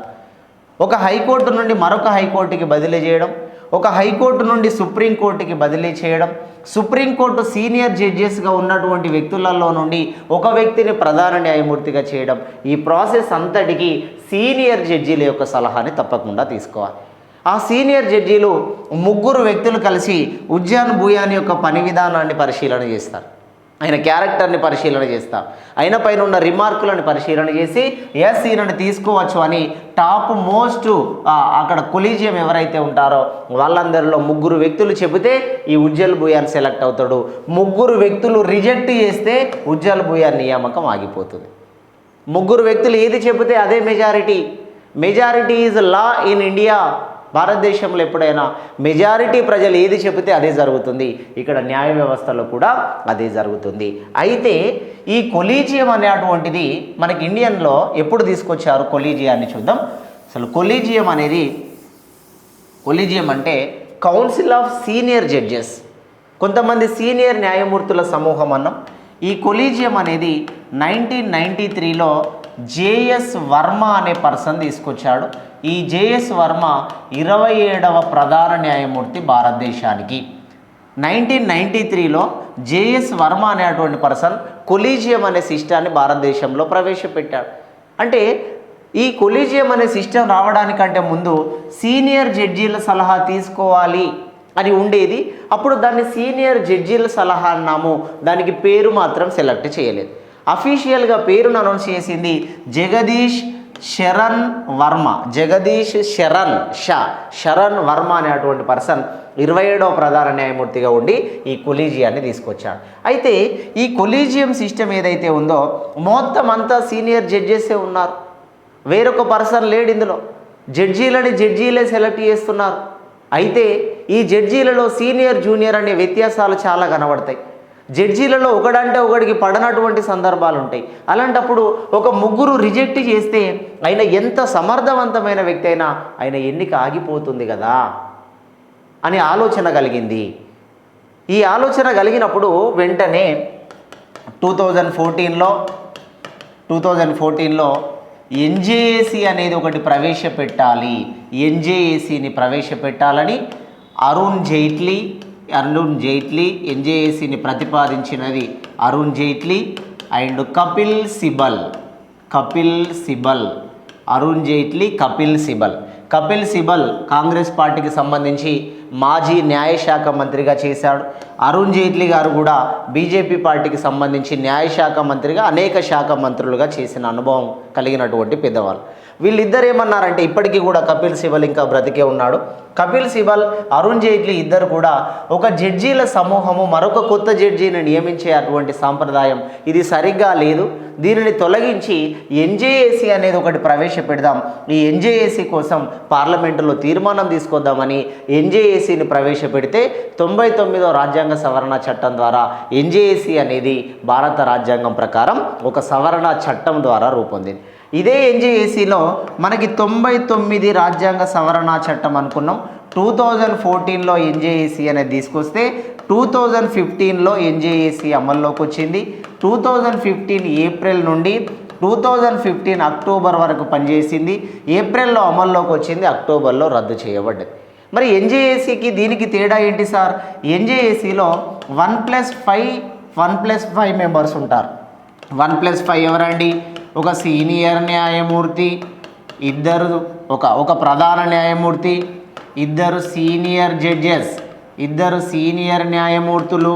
ఒక హైకోర్టు నుండి మరొక హైకోర్టుకి బదిలీ చేయడం, ఒక హైకోర్టు నుండి సుప్రీంకోర్టుకి బదిలీ చేయడం, సుప్రీంకోర్టు సీనియర్ జడ్జెస్గా ఉన్నటువంటి వ్యక్తులలో నుండి ఒక వ్యక్తిని ప్రధాన న్యాయమూర్తిగా చేయడం, ఈ ప్రాసెస్ అంతటికి సీనియర్ జడ్జీల యొక్క సలహాని తప్పకుండా తీసుకోవాలి. ఆ సీనియర్ జడ్జీలు 3 వ్యక్తులు కలిసి ఉజ్జాన్ భూయాన్ యొక్క పని విధానాన్ని పరిశీలన చేస్తారు, ఆయన క్యారెక్టర్ని పరిశీలన చేస్తారు, ఆయన పైన ఉన్న రిమార్కులను పరిశీలన చేసి ఎస్ ఈయనని తీసుకోవచ్చు అని టాప్ మోస్ట్ అక్కడ కొలీజియం ఎవరైతే ఉంటారో వాళ్ళందరిలో 3 వ్యక్తులు చెబితే ఈ ఉజ్జల్ భూయాన్ సెలెక్ట్ అవుతాడు. 3 వ్యక్తులు రిజెక్ట్ చేస్తే ఉజ్జల్ భూయాన్ నియామకం ఆగిపోతుంది. 3 వ్యక్తులు ఏది చెబితే అదే majority. Majority is law in India. భారతదేశంలో ఎప్పుడైనా మెజారిటీ ప్రజలు ఏది చెబితే అదే జరుగుతుంది. ఇక్కడ న్యాయ వ్యవస్థలో కూడా అదే జరుగుతుంది. అయితే ఈ కొలీజియం అనేటువంటిది మనకి ఇండియన్లో ఎప్పుడు తీసుకొచ్చారు కొలీజియాన్ని చూద్దాం. అసలు కొలీజియం అంటే కౌన్సిల్ ఆఫ్ సీనియర్ జడ్జెస్, కొంతమంది సీనియర్ న్యాయమూర్తుల సమూహం అన్నాం. ఈ కొలీజియం అనేది 1993లో జేఎస్ వర్మ అనే పర్సన్ తీసుకొచ్చాడు. ఈ జేఎస్ వర్మ 27వ ప్రధాన న్యాయమూర్తి భారతదేశానికి. 1993లో జేఎస్ వర్మ అనేటువంటి పర్సన్ కొలీజియం అనే సిస్టాన్ని భారతదేశంలో ప్రవేశపెట్టాడు. అంటే ఈ కొలీజియం అనే సిస్టమ్ రావడానికంటే ముందు సీనియర్ జడ్జీల సలహా తీసుకోవాలి అని ఉండేది. అప్పుడు దాన్ని సీనియర్ జడ్జీల సలహా అన్నాము, దానికి పేరు మాత్రం సెలెక్ట్ చేయలేదు. అఫీషియల్గా పేరును అనౌన్స్ చేసింది జగదీష్ శరణ్ వర్మ అనేటువంటి పర్సన్ 27వ ప్రధాన న్యాయమూర్తిగా ఉండి ఈ కొలీజియాన్ని తీసుకొచ్చాడు. అయితే ఈ కొలీజియం సిస్టమ్ ఏదైతే ఉందో మొత్తం అంతా సీనియర్ జడ్జెసే ఉన్నారు, వేరొక పర్సన్ లేడు ఇందులో. జడ్జీలే సెలెక్ట్ చేస్తున్నారు. అయితే ఈ జడ్జీలలో సీనియర్ జూనియర్ అనే వ్యత్యాసాలు చాలా కనబడతాయి. జడ్జీలలో ఒకడంటే ఒకడికి పడనటువంటి సందర్భాలు ఉంటాయి. అలాంటప్పుడు ఒక 3 రిజెక్ట్ చేస్తే ఆయన ఎంత సమర్థవంతమైన వ్యక్తి అయినా ఆయన ఎన్నిక ఆగిపోతుంది కదా అని ఆలోచన కలిగింది. ఈ ఆలోచన కలిగినప్పుడు వెంటనే 2014లో ఎన్జేఏసీ అనేది ఒకటి ప్రవేశపెట్టాలి. ఎన్జేఏసీని ప్రవేశపెట్టాలని అరుణ్ జైట్లీ ఎన్జేఏసీని ప్రతిపాదించినది అరుణ్ జైట్లీ అండ్ కపిల్ సిబల్ కాంగ్రెస్ పార్టీకి సంబంధించి మాజీ న్యాయశాఖ మంత్రిగా చేశాడు. అరుణ్ జైట్లీ గారు కూడా బీజేపీ పార్టీకి సంబంధించి న్యాయశాఖ మంత్రిగా అనేక శాఖ మంత్రులుగా చేసిన అనుభవం కలిగినటువంటి పెద్దవాళ్ళు. వీళ్ళిద్దరు ఏమన్నారంటే, ఇప్పటికీ కూడా కపిల్ సిబల్ ఇంకా బ్రతికే ఉన్నాడు. కపిల్ సిబల్, అరుణ్ జైట్లీ ఇద్దరు కూడా ఒక జడ్జీల సమూహము మరొక కొత్త జడ్జీని నియమించే అటువంటి సాంప్రదాయం ఇది సరిగ్గా లేదు, దీనిని తొలగించి ఎన్జేఏసీ అనేది ఒకటి ప్రవేశపెడదాం, ఈ ఎన్జేఏసీ కోసం పార్లమెంటులో తీర్మానం తీసుకొద్దామని ఎన్జేఏసీని ప్రవేశపెడితే 99వ రాజ్యాంగ సవరణ చట్టం ద్వారా ఎన్జేఏసీ అనేది భారత రాజ్యాంగం ప్రకారం ఒక సవరణ చట్టం ద్వారా రూపొందింది. ఇదే ఎన్జేఏసీలో మనకి 99 రాజ్యాంగ సవరణ చట్టం అనుకున్నాం. 2014లో ఎన్జేఏసీ అనేది తీసుకొస్తే 2015లో ఎన్జేఏసీ అమల్లోకి వచ్చింది. 2015 ఏప్రిల్ నుండి 2015 అక్టోబర్ వరకు పనిచేసింది. ఏప్రిల్లో అమల్లోకి వచ్చింది, అక్టోబర్లో రద్దు చేయబడ్డది. మరి ఎన్జేఏసీకి దీనికి తేడా ఏంటి సార్? ఎన్జేఏసీలో 1+5 మెంబర్స్ ఉంటారు. 1+5 ఎవరండి? ఒక సీనియర్ న్యాయమూర్తి, ఒక ప్రధాన న్యాయమూర్తి, 2 సీనియర్ జడ్జెస్, 2 సీనియర్ న్యాయమూర్తులు,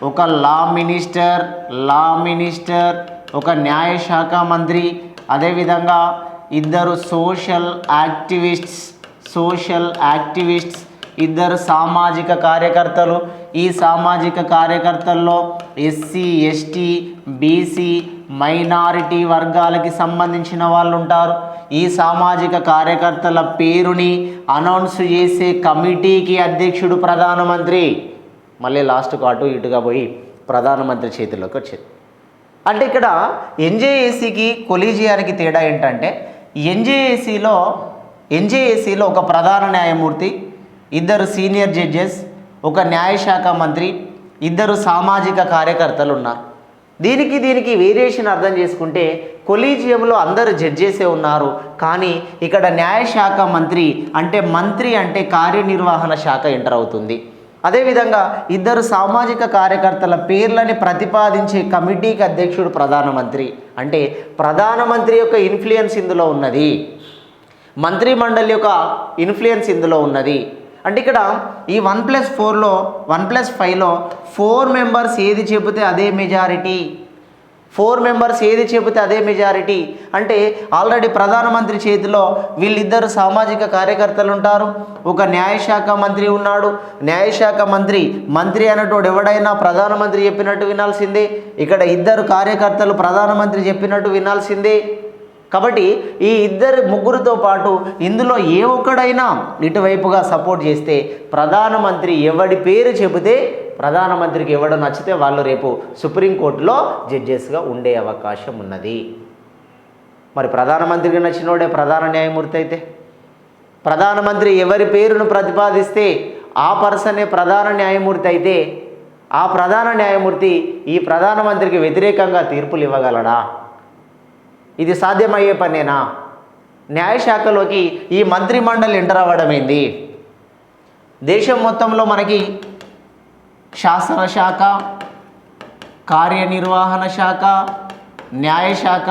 ఒక లా మినిస్టర్, ఒక న్యాయశాఖ మంత్రి, అదేవిధంగా 2 సోషల్ యాక్టివిస్ట్స్, 2 సామాజిక కార్యకర్తలు. ఈ సామాజిక కార్యకర్తల్లో ఎస్సీ, ఎస్టీ, బీసీ, మైనారిటీ వర్గాలకి సంబంధించిన వాళ్ళు ఉంటారు. ఈ సామాజిక కార్యకర్తల పేరుని అనౌన్స్ చేసే కమిటీకి అధ్యక్షుడు ప్రధానమంత్రి. మళ్ళీ లాస్ట్కు అటు ఇటుగా పోయి ప్రధానమంత్రి చేతిలోకి వచ్చింది. అంటే ఇక్కడ ఎన్జేఏసీకి కొలీజియానికి తేడా ఏంటంటే, ఎన్జేఏసీలో ఒక ప్రధాన న్యాయమూర్తి, 2 సీనియర్ జడ్జెస్, ఒక న్యాయశాఖ మంత్రి, 2 సామాజిక కార్యకర్తలు ఉన్నారు. దీనికి వేరియేషన్ అర్థం చేసుకుంటే కొలీజియంలో అందరు జడ్జెసే ఉన్నారు, కానీ ఇక్కడ న్యాయశాఖ మంత్రి అంటే కార్యనిర్వహణ శాఖ ఎంటర్ అవుతుంది. అదేవిధంగా ఇద్దరు సామాజిక కార్యకర్తల పేర్లని ప్రతిపాదించే కమిటీకి అధ్యక్షుడు ప్రధానమంత్రి. అంటే ప్రధానమంత్రి యొక్క ఇన్ఫ్లుయెన్స్ ఇందులో ఉన్నది, మంత్రిమండలి యొక్క ఇన్ఫ్లుయెన్స్ ఇందులో ఉన్నది. అంటే ఇక్కడ ఈ 1+4లో 1+5లో 4 మెంబర్స్ ఏది చెబితే అదే మెజారిటీ, 4 మెంబర్స్ ఏది చెబితే అదే మెజారిటీ. అంటే ఆల్రెడీ ప్రధానమంత్రి చేతిలో వీళ్ళిద్దరు సామాజిక కార్యకర్తలు ఉంటారు, ఒక న్యాయశాఖ మంత్రి ఉన్నాడు. న్యాయశాఖ మంత్రి అన్నట్టు ఎవడైనా ప్రధానమంత్రి చెప్పినట్టు వినాల్సిందే, ఇక్కడ ఇద్దరు కార్యకర్తలు ప్రధానమంత్రి చెప్పినట్టు వినాల్సిందే. కాబట్టి ఈ ముగ్గురితో పాటు ఇందులో ఏ ఒక్కడైనా ఇటువైపుగా సపోర్ట్ చేస్తే ప్రధానమంత్రి ఎవడి పేరు చెబితే ప్రధానమంత్రికి ఎవడు నచ్చితే వాళ్ళు రేపు సుప్రీంకోర్టులో జడ్జెస్గా ఉండే అవకాశం ఉన్నది. మరి ప్రధానమంత్రికి నచ్చినోడే ప్రధాన న్యాయమూర్తి అయితే, ప్రధానమంత్రి ఎవరి పేరును ప్రతిపాదిస్తే ఆ పర్సనే ప్రధాన న్యాయమూర్తి అయితే ఆ ప్రధాన న్యాయమూర్తి ఈ ప్రధానమంత్రికి వ్యతిరేకంగా తీర్పులు ఇవ్వగలడా? ఇది సాధ్యమయ్యే పనేనా? న్యాయశాఖలోకి ఈ మంత్రిమండలి ఎంటర్ అవ్వడం ఏంది? దేశం మొత్తంలో మనకి శాసనశాఖ, కార్యనిర్వహణ శాఖ, న్యాయశాఖ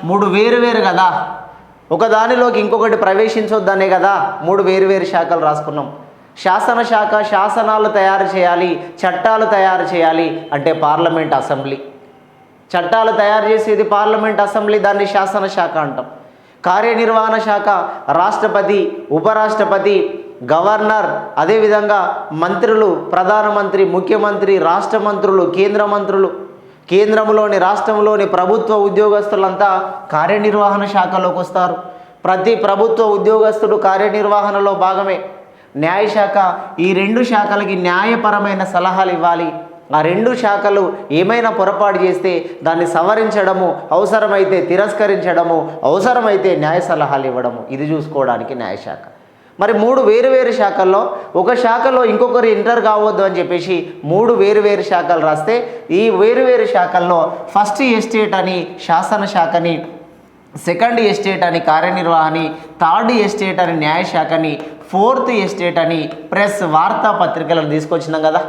3 వేరు కదా. ఒకదానిలోకి ఇంకొకటి ప్రవేశించొద్దనే కదా 3 వేరు శాఖలు రాసుకున్నాం. శాసనశాఖ శాసనాలు తయారు చేయాలి, చట్టాలు తయారు చేయాలి అంటే పార్లమెంట్ అసెంబ్లీ. చట్టాలు తయారు చేసేది పార్లమెంట్ అసెంబ్లీ, దాన్ని శాసనశాఖ అంటాం. కార్యనిర్వహణ శాఖ రాష్ట్రపతి, ఉపరాష్ట్రపతి, గవర్నర్, అదేవిధంగా మంత్రులు, ప్రధానమంత్రి, ముఖ్యమంత్రి, రాష్ట్ర మంత్రులు, కేంద్ర మంత్రులు, కేంద్రంలోని రాష్ట్రంలోని ప్రభుత్వ ఉద్యోగస్తులంతా కార్యనిర్వహణ శాఖలోకి వస్తారు. ప్రతి ప్రభుత్వ ఉద్యోగస్తుడు కార్యనిర్వహణలో భాగమే. న్యాయశాఖ ఈ 2 శాఖలకి న్యాయపరమైన సలహాలు ఇవ్వాలి. ఆ 2 శాఖలు ఏమైనా పొరపాటు చేస్తే దాన్ని సవరించడము, అవసరమైతే తిరస్కరించడము, అవసరమైతే న్యాయ సలహాలు ఇవ్వడము, ఇది చూసుకోవడానికి న్యాయశాఖ. మరి 3 వేరు శాఖల్లో ఒక శాఖలో ఇంకొకరు ఎంటర్ కావద్దు అని చెప్పేసి 3 వేరు శాఖలు రాస్తే ఈ వేరు శాఖల్లో ఫస్ట్ ఎస్టేట్ అని శాసనశాఖని, సెకండ్ ఎస్టేట్ అని కార్యనిర్వహణని, థర్డ్ ఎస్టేట్ అని న్యాయశాఖని, ఫోర్త్ ఎస్టేట్ అని ప్రెస్ వార్తాపత్రికలను తీసుకొచ్చినాం కదా.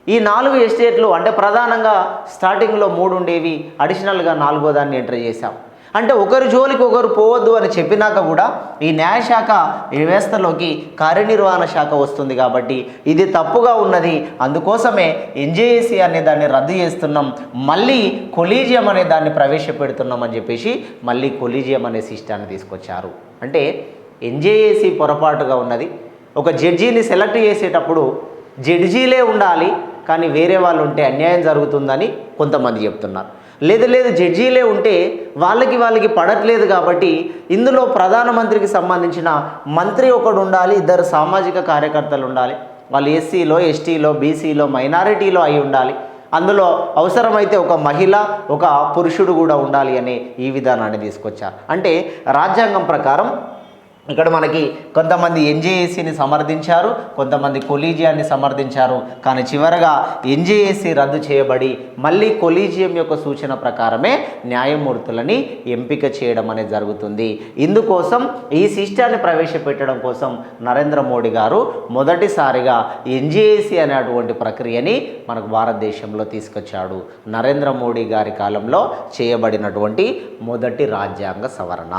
ఈ 4 ఎస్టేట్లు అంటే ప్రధానంగా స్టార్టింగ్లో 3 ఉండేవి, అడిషనల్గా 4వ దాన్ని ఎంటర్ చేశాం. అంటే ఒకరి జోలికి ఒకరు పోవద్దు అని చెప్పినాక కూడా ఈ న్యాయశాఖ వ్యవస్థలోకి కార్యనిర్వహణ శాఖ వస్తుంది కాబట్టి ఇది తప్పుగా ఉన్నది. అందుకోసమే ఎన్జేఏసీ అనే దాన్ని రద్దు చేస్తున్నాం, మళ్ళీ కొలీజియం అనే దాన్ని ప్రవేశపెడుతున్నాం అని చెప్పేసి మళ్ళీ కొలీజియం అనే సిస్టాన్ని తీసుకొచ్చారు. అంటే ఎన్జేఏసీ పొరపాటుగా ఉన్నది. ఒక జడ్జీని సెలెక్ట్ చేసేటప్పుడు జడ్జీలే ఉండాలి, కానీ వేరే వాళ్ళు ఉంటే అన్యాయం జరుగుతుందని కొంతమంది చెప్తున్నారు. లేదు జడ్జీలే ఉంటే వాళ్ళకి పడట్లేదు కాబట్టి ఇందులో ప్రధానమంత్రికి సంబంధించిన మంత్రి ఒకడు ఉండాలి, 2 సామాజిక కార్యకర్తలు ఉండాలి, వాళ్ళు ఎస్సీలో, ఎస్టీలో, బీసీలో, మైనారిటీలో అయి ఉండాలి, అందులో అవసరమైతే ఒక మహిళ, ఒక పురుషుడు కూడా ఉండాలి అనే ఈ విధానాన్ని తీసుకొచ్చారు. అంటే రాజ్యాంగం ప్రకారం ఇక్కడ మనకి కొంతమంది ఎన్జేఏసీని సమర్థించారు, కొంతమంది కొలీజియాన్ని సమర్థించారు, కానీ చివరగా ఎన్జేఏసీ రద్దు చేయబడి మళ్ళీ కొలీజియం యొక్క సూచన ప్రకారమే న్యాయమూర్తులని ఎంపిక చేయడం అనేది జరుగుతుంది. ఇందుకోసం ఈ సిస్టాన్ని ప్రవేశపెట్టడం కోసం నరేంద్ర మోడీ గారు మొదటిసారిగా ఎన్జేఏసీ అనేటువంటి ప్రక్రియని మనకు భారతదేశంలో తీసుకొచ్చాడు. నరేంద్ర మోడీ గారి కాలంలో చేయబడినటువంటి మొదటి రాజ్యాంగ సవరణ.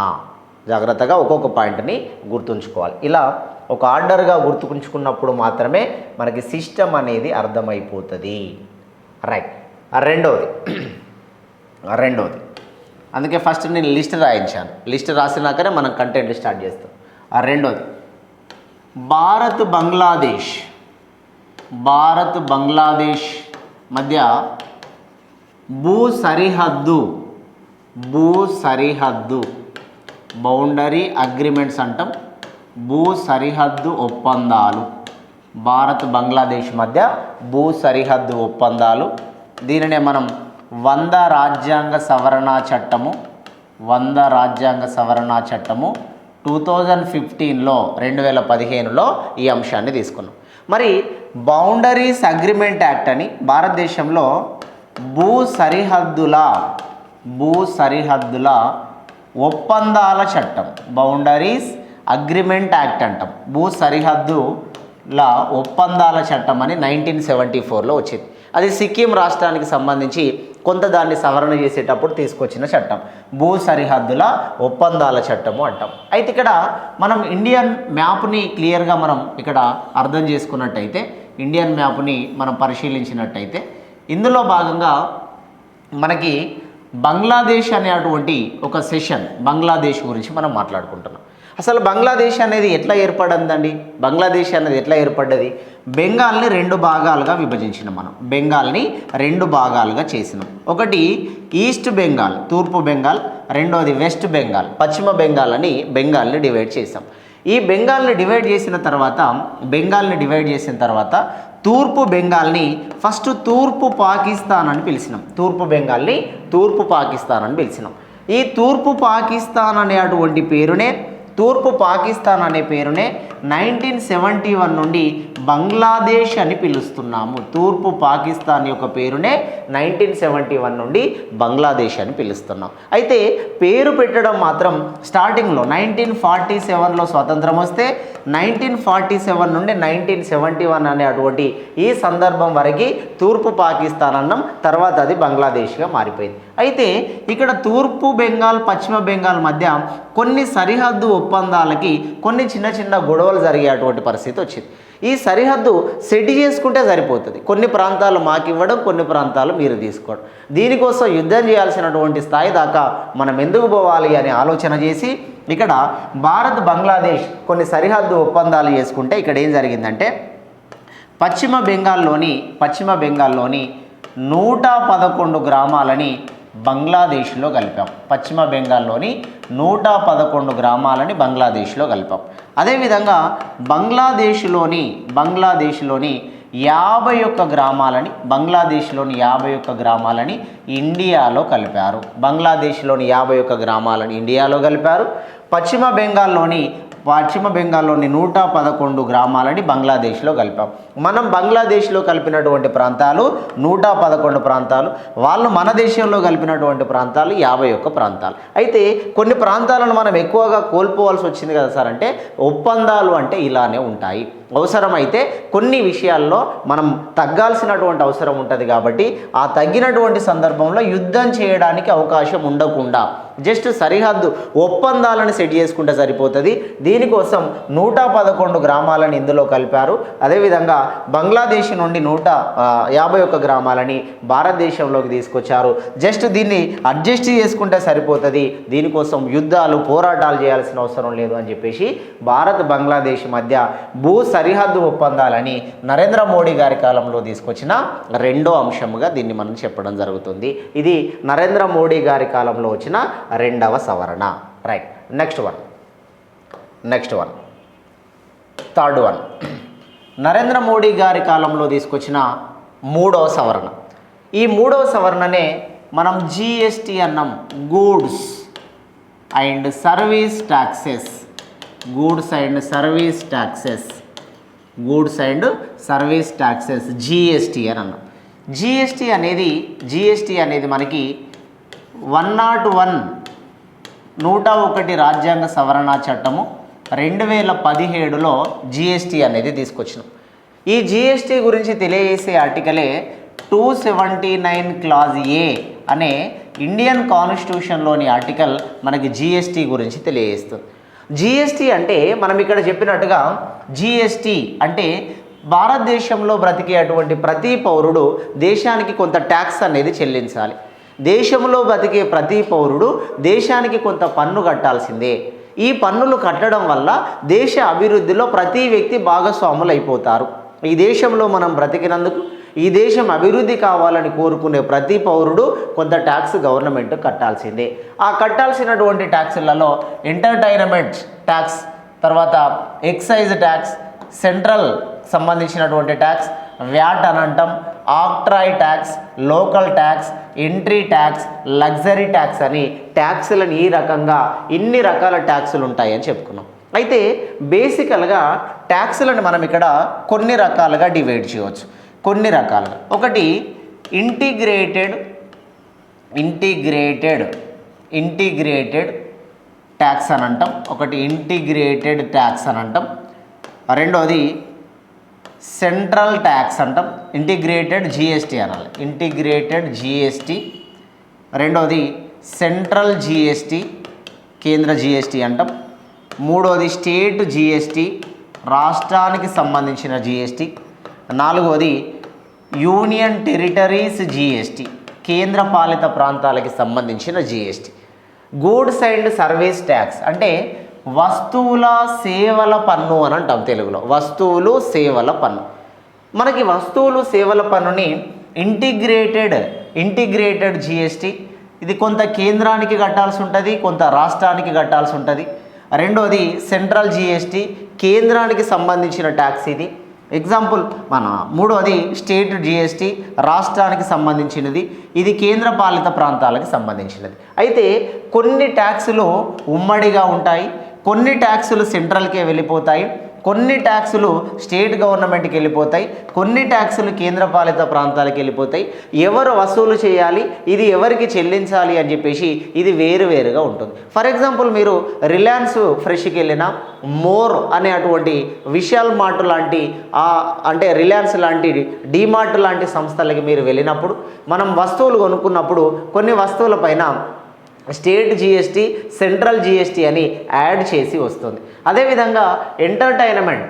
జాగ్రత్తగా ఒక్కొక్క పాయింట్ని గుర్తుంచుకోవాలి. ఇలా ఒక ఆర్డర్గా గుర్తుంచుకున్నప్పుడు మాత్రమే మనకి సిస్టమ్ అనేది అర్థమైపోతుంది. రైట్. రెండవది అందుకే ఫస్ట్ నేను లిస్ట్ రాయించాను. లిస్ట్ రాసినాకనే మనం కంటెంట్ స్టార్ట్ చేస్తాం. రెండవది భారత్ బంగ్లాదేశ్ మధ్య భూ సరిహద్దు బౌండరీ అగ్రిమెంట్స్ అంటాం. భూ సరిహద్దు ఒప్పందాలు, భారత్ బంగ్లాదేశ్ మధ్య భూ సరిహద్దు ఒప్పందాలు. దీనినే మనం 100 రాజ్యాంగ సవరణ చట్టము 2015లో ఈ అంశాన్ని తీసుకున్నాం. మరి బౌండరీస్ అగ్రిమెంట్ యాక్ట్ అని భారతదేశంలో భూ సరిహద్దుల ఒప్పందాల చట్టం, బౌండరీస్ అగ్రిమెంట్ యాక్ట్ అంటాం. భూ సరిహద్దుల ఒప్పందాల చట్టం అని 1974లో వచ్చింది. అది సిక్కిం రాష్ట్రానికి సంబంధించి కొంత దాన్ని సవరణ చేసేటప్పుడు తీసుకొచ్చిన చట్టం, భూ సరిహద్దుల ఒప్పందాల చట్టము అంటాం. అయితే ఇక్కడ మనం ఇండియన్ మ్యాప్ని క్లియర్గా మనం ఇక్కడ అర్థం చేసుకున్నట్టయితే, ఇండియన్ మ్యాప్ని మనం పరిశీలించినట్టయితే ఇందులో భాగంగా మనకి బంగ్లాదేశ్ అనేటువంటి ఒక సెషన్, బంగ్లాదేశ్ గురించి మనం మాట్లాడుకుంటున్నాం. అసలు బంగ్లాదేశ్ అనేది ఎట్లా ఏర్పడిందండి? బంగ్లాదేశ్ అనేది ఎట్లా ఏర్పడ్డది? బెంగాల్ని 2 భాగాలుగా విభజించినాం మనం. బెంగాల్ని 2 భాగాలుగా చేసినాం. ఒకటి ఈస్ట్ బెంగాల్, తూర్పు బెంగాల్, రెండోది వెస్ట్ బెంగాల్, పశ్చిమ బెంగాల్ అని బెంగాల్ని డివైడ్ చేసాం. ఈ బెంగాల్ని డివైడ్ చేసిన తర్వాత తూర్పు బెంగాల్ని ఫస్ట్ తూర్పు పాకిస్తాన్ అని పిలిచినాం. తూర్పు బెంగాల్ని తూర్పు పాకిస్తాన్ అని పిలిచినాం. ఈ తూర్పు పాకిస్తాన్ అనేటువంటి పేరునే, తూర్పు పాకిస్తాన్ అనే పేరునే 1971 నుండి బంగ్లాదేశ్ అని పిలుస్తున్నాము. తూర్పు పాకిస్తాన్ యొక్క పేరునే 1971 నుండి బంగ్లాదేశ్ అని పిలుస్తున్నాం. అయితే పేరు పెట్టడం మాత్రం స్టార్టింగ్లో 1947లో స్వతంత్రం వస్తే 1947 నుండి 1971 అనేటువంటి ఈ సందర్భం వరకు తూర్పు పాకిస్తాన్ అన్నం, తర్వాత అది బంగ్లాదేశ్గా మారిపోయింది. అయితే ఇక్కడ తూర్పు బెంగాల్ పశ్చిమ బెంగాల్ మధ్య కొన్ని సరిహద్దు ఒప్పందాలకి కొన్ని చిన్న చిన్న గొడవలు జరిగేటువంటి పరిస్థితి వచ్చింది. ఈ సరిహద్దు సెట్ చేసుకుంటే సరిపోతుంది. కొన్ని ప్రాంతాలు మాకు ఇవ్వడం, కొన్ని ప్రాంతాలు మీరు తీసుకోవడం. దీనికోసం యుద్ధం చేయాల్సినటువంటి స్థాయి దాకా మనం ఎందుకు పోవాలి అని ఆలోచన చేసి ఇక్కడ భారత్ బంగ్లాదేశ్ కొన్ని సరిహద్దు ఒప్పందాలు చేసుకుంటే ఇక్కడ ఏం జరిగిందంటే పశ్చిమ బెంగాల్లోని 111 గ్రామాలని బంగ్లాదేశ్లో కలిపాం. పశ్చిమ బెంగాల్లోని 111 గ్రామాలని బంగ్లాదేశ్లో కలిపాం. అదేవిధంగా బంగ్లాదేశ్లోని 51 గ్రామాలని ఇండియాలో కలిపారు. బంగ్లాదేశ్లోని 51 గ్రామాలని ఇండియాలో కలిపారు. పశ్చిమ బెంగాల్లోని 111 గ్రామాలని బంగ్లాదేశ్లో కలిపాం. మనం బంగ్లాదేశ్లో కలిపినటువంటి ప్రాంతాలు 111 ప్రాంతాలు, వాళ్ళు మన దేశంలో కలిపినటువంటి ప్రాంతాలు 51 ప్రాంతాలు. అయితే కొన్ని ప్రాంతాలను మనం ఎక్కువగా కోల్పోవాల్సి వచ్చింది కదా సార్ అంటే, ఒప్పందాలు అంటే ఇలానే ఉంటాయి. అవసరమైతే కొన్ని విషయాల్లో మనం తగ్గాల్సినటువంటి అవసరం ఉంటుంది. కాబట్టి ఆ తగ్గినటువంటి సందర్భంలో యుద్ధం చేయడానికి అవకాశం ఉండకుండా జస్ట్ సరిహద్దు ఒప్పందాలను సెట్ చేసుకుంటే సరిపోతుంది. దీనికోసం 111 గ్రామాలను ఇందులో కలిపారు. అదేవిధంగా బంగ్లాదేశ్ నుండి 151 గ్రామాలని భారతదేశంలోకి తీసుకొచ్చారు. జస్ట్ దీన్ని అడ్జస్ట్ చేసుకుంటే సరిపోతుంది. దీనికోసం యుద్ధాలు పోరాటాలు చేయాల్సిన అవసరం లేదు అని చెప్పేసి భారత్ బంగ్లాదేశ్ మధ్య భూ సరిహద్దు ఒప్పందాలని నరేంద్ర మోడీ గారి కాలంలో తీసుకొచ్చిన 2వ అంశముగా దీన్ని మనం చెప్పడం జరుగుతుంది. ఇది నరేంద్ర మోడీ గారి కాలంలో వచ్చిన 2వ సవరణ. Right, next one third one Narendra Modi గారి కాలంలో తీసుకొచ్చిన 3వ సవరణ. ఈ 3వ సవరణనే మనం జిఎస్టీ అన్నాం. Goods and service taxes, goods and service taxes GST అని అన్నాం. జిఎస్టీ అనేది మనకి 101 రాజ్యాంగ సవరణ చట్టము 2017లో జిఎస్టీ అనేది తీసుకొచ్చినాం. ఈ జిఎస్టీ గురించి తెలియజేసే ఆర్టికలే 279 క్లాజ్ ఏ అనే ఇండియన్ కాన్స్టిట్యూషన్లోని ఆర్టికల్ మనకి జిఎస్టీ గురించి తెలియజేస్తుంది. జిఎస్టీ అంటే మనం ఇక్కడ చెప్పినట్టుగా జిఎస్టీ అంటే భారతదేశంలో బ్రతికేటువంటి ప్రతి పౌరుడు దేశానికి కొంత ట్యాక్స్ అనేది చెల్లించాలి. దేశంలో బ్రతికే ప్రతి పౌరుడు దేశానికి కొంత పన్ను కట్టాల్సిందే. ఈ పన్నులు కట్టడం వల్ల దేశ అభివృద్ధిలో ప్రతి వ్యక్తి భాగస్వాములు అయిపోతారు. ఈ దేశంలో మనం బ్రతికినందుకు, ఈ దేశం అభివృద్ధి కావాలని కోరుకునే ప్రతి పౌరుడు కొంత ట్యాక్స్ గవర్నమెంట్ కట్టాల్సిందే. ఆ కట్టాల్సినటువంటి ట్యాక్సులలో ఎంటర్టైన్మెంట్ ట్యాక్స్, తర్వాత ఎక్సైజ్ ట్యాక్స్, సెంట్రల్ సంబంధించినటువంటి ట్యాక్స్, వ్యాట్ అని అంటాం, octroi tax, local tax, entry tax, luxury tax అని ట్యాక్సులను ఈ రకంగా ఇన్ని రకాల ట్యాక్సులు ఉంటాయని చెప్పుకున్నాం. అయితే బేసికల్గా ట్యాక్సులను మనం ఇక్కడ కొన్ని రకాలుగా డివైడ్ చేయవచ్చు. కొన్ని రకాలుగా ఒకటి ఇంటిగ్రేటెడ్ ట్యాక్స్ అని అంటాం. ఒకటి ఇంటిగ్రేటెడ్ ట్యాక్స్ అని అంటాం. రెండోది సెంట్రల్ ట్యాక్స్ అంటాం. ఇంటిగ్రేటెడ్ జిఎస్టీ అనాలి, ఇంటిగ్రేటెడ్ జిఎస్టీ. రెండోది సెంట్రల్ జిఎస్టీ, కేంద్ర జిఎస్టీ అంటాం. మూడోది స్టేట్ జిఎస్టీ, రాష్ట్రానికి సంబంధించిన జిఎస్టీ. నాలుగోది యూనియన్ టెరిటరీస్ జిఎస్టీ, కేంద్ర పాలిత ప్రాంతాలకి సంబంధించిన GST. Goods and service tax అంటే వస్తువుల సేవల పన్ను అని అంటాం తెలుగులో, వస్తువులు సేవల పన్ను. మనకి వస్తువులు సేవల పన్నుని ఇంటిగ్రేటెడ్ జిఎస్టీ, ఇది కొంత కేంద్రానికి కట్టాల్సి ఉంటుంది, కొంత రాష్ట్రానికి కట్టాల్సి ఉంటుంది. రెండోది సెంట్రల్ జిఎస్టీ, కేంద్రానికి సంబంధించిన ట్యాక్స్ ఇది. ఎగ్జాంపుల్ మూడోది స్టేట్ జిఎస్టీ, రాష్ట్రానికి సంబంధించినది, ఇది కేంద్ర పాలిత ప్రాంతాలకు సంబంధించినది. అయితే కొన్ని ట్యాక్సులు ఉమ్మడిగా ఉంటాయి, కొన్ని ట్యాక్సులు సెంట్రల్కే వెళ్ళిపోతాయి, కొన్ని ట్యాక్సులు స్టేట్ గవర్నమెంట్కి వెళ్ళిపోతాయి, కొన్ని ట్యాక్సులు కేంద్రపాలిత ప్రాంతాలకు వెళ్ళిపోతాయి. ఎవరు వసూలు చేయాలి, ఇది ఎవరికి చెల్లించాలి అని చెప్పేసి ఇది వేరువేరుగా ఉంటుంది. ఫర్ ఎగ్జాంపుల్ మీరు రిలయన్స్ ఫ్రెష్కి వెళ్ళినా, మోర్ అనే అటువంటి విశాల్ మార్ట్ లాంటి అంటే రిలయన్స్ లాంటి డీమార్ట్ లాంటి సంస్థలకి మీరు వెళ్ళినప్పుడు మనం వస్తువులు కొనుక్కున్నప్పుడు కొన్ని వస్తువులపైన స్టేట్ జిఎస్టీ, సెంట్రల్ జిఎస్టీ అని యాడ్ చేసి వస్తుంది. అదేవిధంగా ఎంటర్టైన్మెంట్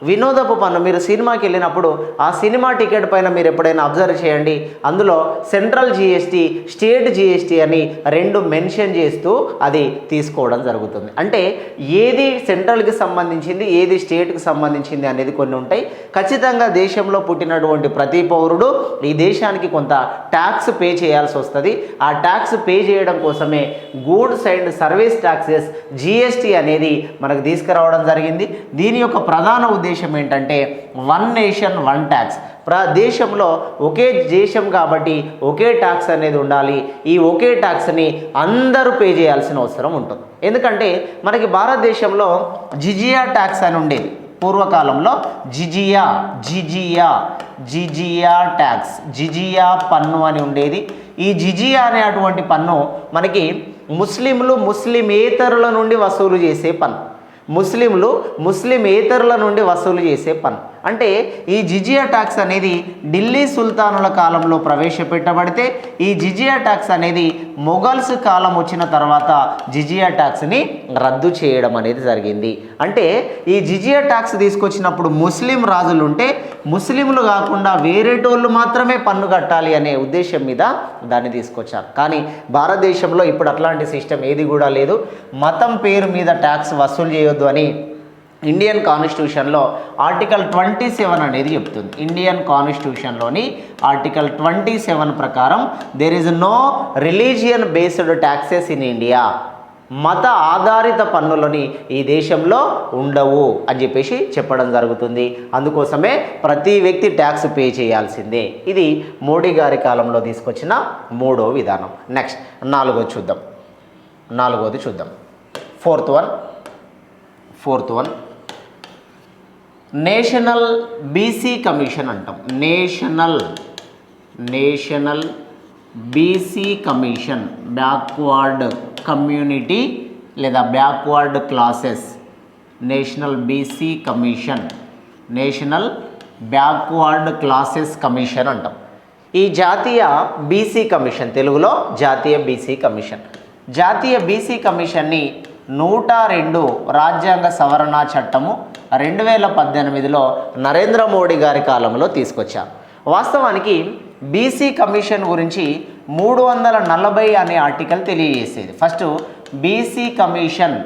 వినోదపు పన్ను మీరు సినిమాకి వెళ్ళినప్పుడు ఆ సినిమా టికెట్ పైన మీరు ఎప్పుడైనా అబ్జర్వ్ చేయండి, అందులో సెంట్రల్ జిఎస్టీ, స్టేట్ జిఎస్టీ అని రెండు మెన్షన్ చేస్తూ అది తీసుకోవడం జరుగుతుంది. అంటే ఏది సెంట్రల్కి సంబంధించింది, ఏది స్టేట్కి సంబంధించింది అనేది కొన్ని ఉంటాయి. ఖచ్చితంగా దేశంలో పుట్టినటువంటి ప్రతి పౌరుడు ఈ దేశానికి కొంత ట్యాక్స్ పే చేయాల్సి వస్తుంది. ఆ ట్యాక్స్ పే చేయడం కోసమే goods and service taxes GST అనేది మనకు తీసుకురావడం జరిగింది. దీని యొక్క ప్రధాన ఉద్దేశం ఏంటంటే వన్ నేషన్ వన్ ట్యాక్స్. దేశంలో ఒకే దేశం కాబట్టి ఒకే ట్యాక్స్ అనేది ఉండాలి. ఈ ఒకే ట్యాక్స్ని అందరూ పే చేయాల్సిన అవసరం ఉంటుంది. ఎందుకంటే మనకి భారతదేశంలో జిజియా ట్యాక్స్ అని ఉండేది పూర్వకాలంలో. జిజియా ట్యాక్స్, జిజియా పన్ను అని ఉండేది. ఈ జిజియా అనేటువంటి పన్ను మనకి ముస్లిమేతరుల నుండి వసూలు చేసే పన్ను. ముస్లిమేతరుల నుండి వసూలు చేసే పన్ను. అంటే ఈ జిజియా ట్యాక్స్ అనేది ఢిల్లీ సుల్తానుల కాలంలో ప్రవేశపెట్టబడితే ఈ జిజియా ట్యాక్స్ అనేది మొఘల్స్ కాలం వచ్చిన తర్వాత జిజియా ట్యాక్స్ని రద్దు చేయడం అనేది జరిగింది. అంటే ఈ జిజియా ట్యాక్స్ తీసుకొచ్చినప్పుడు ముస్లిం రాజులు ఉంటే ముస్లింలు కాకుండా వేరేటోళ్ళు మాత్రమే పన్ను కట్టాలి అనే ఉద్దేశం మీద దాన్ని తీసుకొచ్చారు. కానీ భారతదేశంలో ఇప్పుడు అట్లాంటి సిస్టమ్ ఏది కూడా లేదు. మతం పేరు మీద ట్యాక్స్ వసూలు చేయొద్దు అని ఇండియన్ కాన్స్టిట్యూషన్లో ఆర్టికల్ 27 అనేది చెప్తుంది. ఇండియన్ కాన్స్టిట్యూషన్లోని ఆర్టికల్ 27 ప్రకారం there is no religion based taxes in India. మత ఆధారిత పన్నులని ఈ దేశంలో ఉండవు అని చెప్పేసి చెప్పడం జరుగుతుంది. అందుకోసమే ప్రతి వ్యక్తి ట్యాక్స్ పే చేయాల్సిందే. ఇది మోడీ గారి కాలంలో తీసుకొచ్చిన మూడో విధానం. నెక్స్ట్ నాలుగోది చూద్దాం. Fourth one national BC commission అంటాం. National BC commission, backward community లేదా backward classes. National BC commission, national backward classes commission అంటాం. ఈ జాతీయ బీసీ కమిషన్, తెలుగులో జాతీయ బీసీ కమిషన్ని 102 రాజ్యాంగ సవరణ చట్టము 2018లో నరేంద్ర మోడీ గారి కాలంలో తీసుకొచ్చారు. వాస్తవానికి బీసీ కమిషన్ గురించి 340 అనే ఆర్టికల్ తెలియజేసేది. ఫస్ట్ బీసీ కమిషన్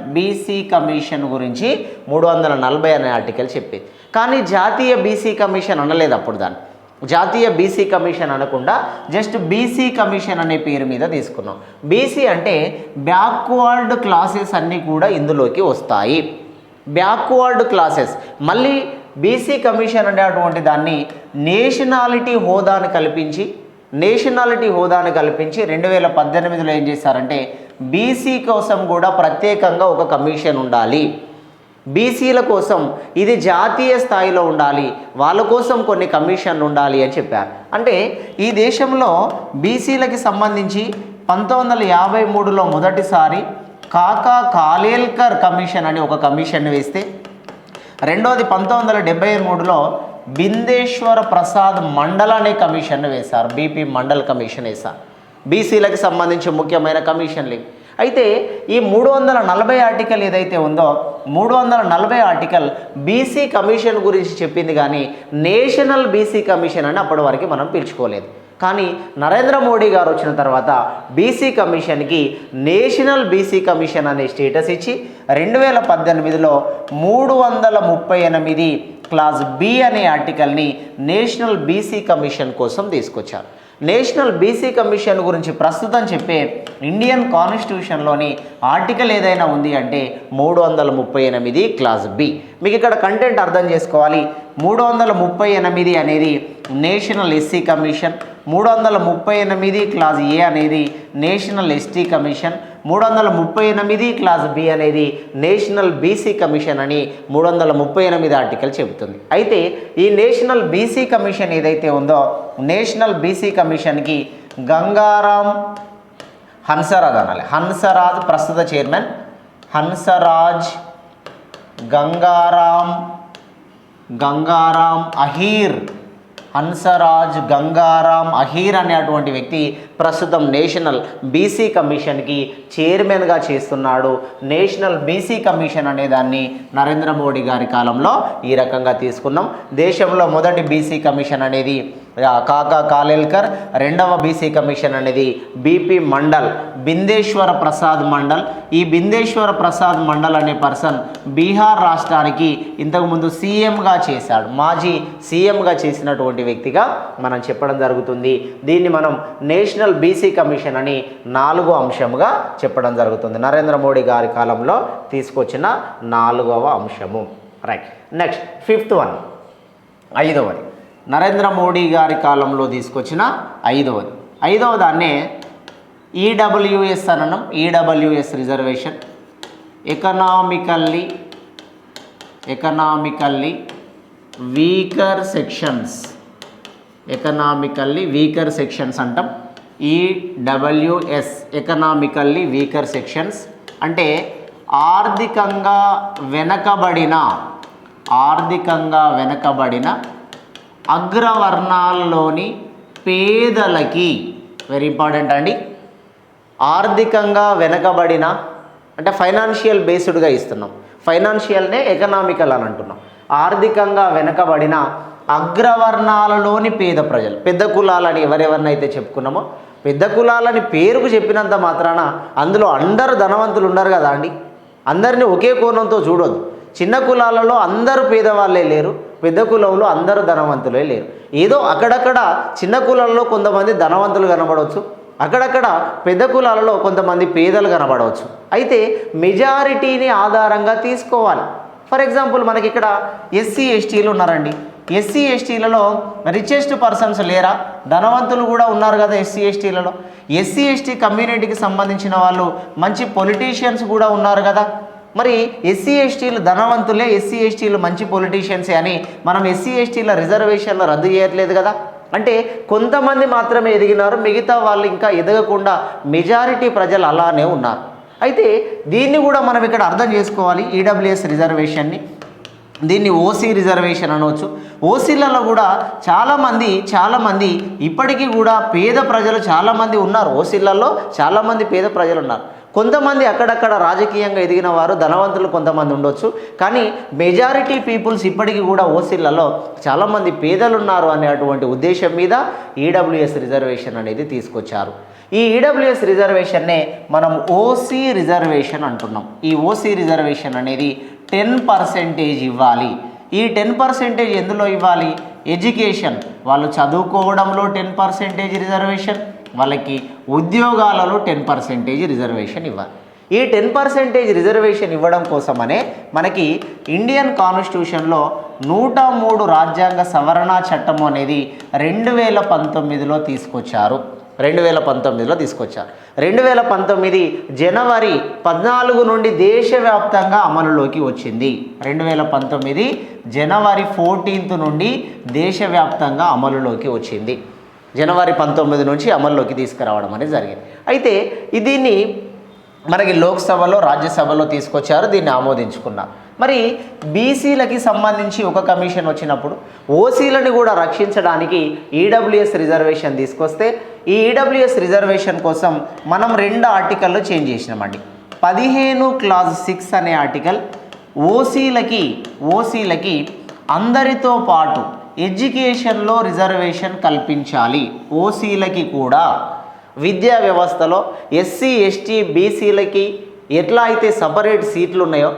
గురించి 340 అనే ఆర్టికల్ చెప్పేది. కానీ జాతీయ బీసీ కమిషన్ అనలేదు అప్పుడు. దాన్ని జాతీయ బీసీ కమిషన్ అనకుండా జస్ట్ బీసీ కమిషన్ అనే పేరు మీద తీసుకున్నాం. బీసీ అంటే బ్యాక్వర్డ్ క్లాసెస్ అన్నీ కూడా ఇందులోకి వస్తాయి. Backward classes. మళ్ళీ బీసీ కమిషన్ అనేటువంటి దాన్ని నేషనాలిటీ హోదాను కల్పించి 2018లో ఏం చేశారంటే బీసీ కోసం కూడా ప్రత్యేకంగా ఒక కమిషన్ ఉండాలి. బీసీల కోసం ఇది జాతీయ స్థాయిలో ఉండాలి, వాళ్ళ కోసం కొన్ని కమిషన్లు ఉండాలి అని చెప్పారు. అంటే ఈ దేశంలో బీసీలకి సంబంధించి 1953లో మొదటిసారి కాకా కాలేల్కర్ కమిషన్ అని ఒక కమిషన్ వేస్తే, రెండోది 1973లో బిందేశ్వర ప్రసాద్ మండల్ అనే కమిషన్ వేశారు. బీపీ మండల్ కమిషన్ వేశారు. బీసీలకు సంబంధించి ముఖ్యమైన కమిషన్లు. అయితే ఈ 340 ఆర్టికల్ ఏదైతే ఉందో 340 ఆర్టికల్ బీసీ కమిషన్ గురించి చెప్పింది, కానీ నేషనల్ బీసీ కమిషన్ అని అప్పటి వరకు మనం పిలుచుకోలేదు. కానీ నరేంద్ర మోడీ గారు వచ్చిన తర్వాత బీసీ కమిషన్కి నేషనల్ బీసీ కమిషన్ అనే స్టేటస్ ఇచ్చి 2018లో 338 క్లాస్ బి అనే ఆర్టికల్ని నేషనల్ బీసీ కమిషన్ కోసం తీసుకొచ్చారు. నేషనల్ బీసీ కమిషన్ గురించి ప్రస్తుతం చెప్పే ఇండియన్ కాన్స్టిట్యూషన్లోని ఆర్టికల్ ఏదైనా ఉంది అంటే 338 క్లాస్ బి. మీకు ఇక్కడ కంటెంట్ అర్థం చేసుకోవాలి. 338 అనేది national SC commission, 338 clause A అనేది national ST commission, 338 clause B అనేది నేషనల్ బీసీ కమిషన్ అని 338 ఆర్టికల్ చెబుతుంది. అయితే ఈ నేషనల్ బీసీ కమిషన్ ఏదైతే ఉందో నేషనల్ బీసీ కమిషన్కి గంగారాం హన్సరాజ్ అనాలి. హన్సరాజ్ ప్రస్తుత చైర్మన్, హన్సరాజ్ గంగారాం అహీర్, హన్సరాజ్ గంగారాం అహీర్ అనేటువంటి వ్యక్తి ప్రస్తుతం నేషనల్ బీసీ కమిషన్కి చైర్మన్గా చేస్తున్నాడు. నేషనల్ బీసీ కమిషన్ అనే దాన్ని నరేంద్ర మోడీ గారి కాలంలో ఈ రకంగా తీసుకున్నాం. దేశంలో మొదటి బీసీ కమిషన్ అనేది కాకా కాలేల్కర్, రెండవ బీసీ కమిషన్ అనేది బీపీ మండల్, బిందేశ్వర ప్రసాద్ మండల్. ఈ బిందేశ్వర ప్రసాద్ మండల్ అనే పర్సన్ బీహార్ రాష్ట్రానికి ఇంతకుముందు సీఎంగా చేశాడు. మాజీ సీఎంగా చేసినటువంటి వ్యక్తిగా మనం చెప్పడం జరుగుతుంది. దీన్ని మనం నేషనల్ బీసీ కమిషన్ అని 4వ అంశంగా చెప్పడం జరుగుతుంది. నరేంద్ర మోడీ గారి కాలంలో తీసుకొచ్చిన 4వ అంశము. రైట్. నెక్స్ట్ 5th వన్, 5వది. నరేంద్ర మోడీ గారి కాలంలో తీసుకొచ్చిన 5వ దాన్నే ఈడబ్ల్యూఎస్ అనడం. EWS reservation, economically weaker sections. Economically weaker sections అంటాం. ఈడబ్ల్యూఎస్ ఎకనామికల్లీ వీకర్ సెక్షన్స్ అంటే ఆర్థికంగా వెనకబడిన అగ్రవర్ణాల్లోని పేదలకి, వెరీ ఇంపార్టెంట్ అండి, ఆర్థికంగా వెనకబడిన అంటే ఫైనాన్షియల్ బేస్డ్గా ఇస్తున్నాం. ఫైనాన్షియల్నే ఎకనామికల్ అని అంటున్నాం. ఆర్థికంగా వెనకబడిన అగ్రవర్ణాలలోని పేద ప్రజలు, పెద్ద కులాలని ఎవరెవరినైతే చెప్పుకున్నామో, పెద్ద కులాలని పేరుకు చెప్పినంత మాత్రాన అందులో అందరు ధనవంతులు ఉండరు కదా అండి. అందరినీ ఒకే కోణంతో చూడొద్దు. చిన్న కులాలలో అందరూ పేదవాళ్ళే లేరు, పెద్ద కులంలో అందరూ ధనవంతులే లేరు. ఏదో అక్కడక్కడ చిన్న కులాలలో కొంతమంది ధనవంతులు కనబడవచ్చు, అక్కడక్కడ పెద్ద కులాలలో కొంతమంది పేదలు కనబడవచ్చు. అయితే మెజారిటీని ఆధారంగా తీసుకోవాలి. ఫర్ ఎగ్జాంపుల్ మనకి ఇక్కడ ఎస్సీ ఎస్టీలు ఉన్నారండి. ఎస్సీ ఎస్టీలలో రిచెస్ట్ పర్సన్స్ లేరా? ధనవంతులు కూడా ఉన్నారు కదా ఎస్సీ ఎస్టీలలో. ఎస్సీ ఎస్టీ కమ్యూనిటీకి సంబంధించిన వాళ్ళు మంచి పొలిటీషియన్స్ కూడా ఉన్నారు కదా. మరి ఎస్సీ ఎస్టీలు ధనవంతులే, ఎస్సీ ఎస్టీలు మంచి పొలిటీషియన్సే అని మనం ఎస్సీ ఎస్టీల రిజర్వేషన్లు రద్దు చేయట్లేదు కదా. అంటే కొంతమంది మాత్రమే ఎదిగినారు, మిగతా వాళ్ళు ఇంకా ఎదగకుండా మెజారిటీ ప్రజలు అలానే ఉన్నారు. అయితే దీన్ని కూడా మనం ఇక్కడ అర్థం చేసుకోవాలి. ఈడబ్ల్యూఎస్ రిజర్వేషన్ని, దీన్ని ఓసీ రిజర్వేషన్ అనవచ్చు. ఓసీలలో కూడా చాలామంది ఇప్పటికీ కూడా పేద ప్రజలు చాలామంది ఉన్నారు. ఓసీలలో చాలామంది పేద ప్రజలు ఉన్నారు. కొంతమంది అక్కడక్కడ రాజకీయంగా ఎదిగిన వారు ధనవంతులు కొంతమంది ఉండొచ్చు, కానీ మెజారిటీ పీపుల్స్ ఇప్పటికీ కూడా ఓసీలలో చాలామంది పేదలు ఉన్నారు అనేటువంటి ఉద్దేశం మీద ఈడబ్ల్యూఎస్ రిజర్వేషన్ అనేది తీసుకొచ్చారు. ఈ ఈడబ్ల్యూఎస్ రిజర్వేషన్నే మనం ఓసీ రిజర్వేషన్ అంటున్నాం. ఈ ఓసీ రిజర్వేషన్ అనేది 10% ఇవ్వాలి. ఈ 10% ఎందులో ఇవ్వాలి? ఎడ్యుకేషన్, వాళ్ళు చదువుకోవడంలో 10% రిజర్వేషన్, వాళ్ళకి ఉద్యోగాలలో 10% రిజర్వేషన్ ఇవ్వాలి. ఈ 10% రిజర్వేషన్ ఇవ్వడం కోసమనే మనకి ఇండియన్ కాన్స్టిట్యూషన్లో 103 రాజ్యాంగ సవరణ చట్టం అనేది 2019లో తీసుకొచ్చారు. 2019లో తీసుకొచ్చారు. 2019 జనవరి 14 నుండి దేశవ్యాప్తంగా అమలులోకి వచ్చింది. 2019 జనవరి 14 నుండి దేశవ్యాప్తంగా అమలులోకి వచ్చింది. జనవరి 19 నుంచి అమల్లోకి తీసుకురావడం అనేది జరిగింది. అయితే దీన్ని మనకి లోక్సభలో రాజ్యసభలో తీసుకొచ్చారు, దీన్ని ఆమోదించుకున్నారు. మరి బీసీలకి సంబంధించి ఒక కమిషన్ వచ్చినప్పుడు ఓసీలని కూడా రక్షించడానికి ఈడబ్ల్యూఎస్ రిజర్వేషన్ తీసుకొస్తే ఈ ఈడబ్ల్యూఎస్ రిజర్వేషన్ కోసం మనం 2 ఆర్టికల్లో చేంజ్ చేసినామండి. 15 క్లాజ్ 6 అనే ఆర్టికల్ ఓసీలకి అందరితో పాటు ఎడ్యుకేషన్లో రిజర్వేషన్ కల్పించాలి. ఓసీలకి కూడా విద్యా వ్యవస్థలో ఎస్సీ ఎస్టీ బీసీలకి ఎట్లా అయితే సపరేట్ సీట్లు ఉన్నాయో,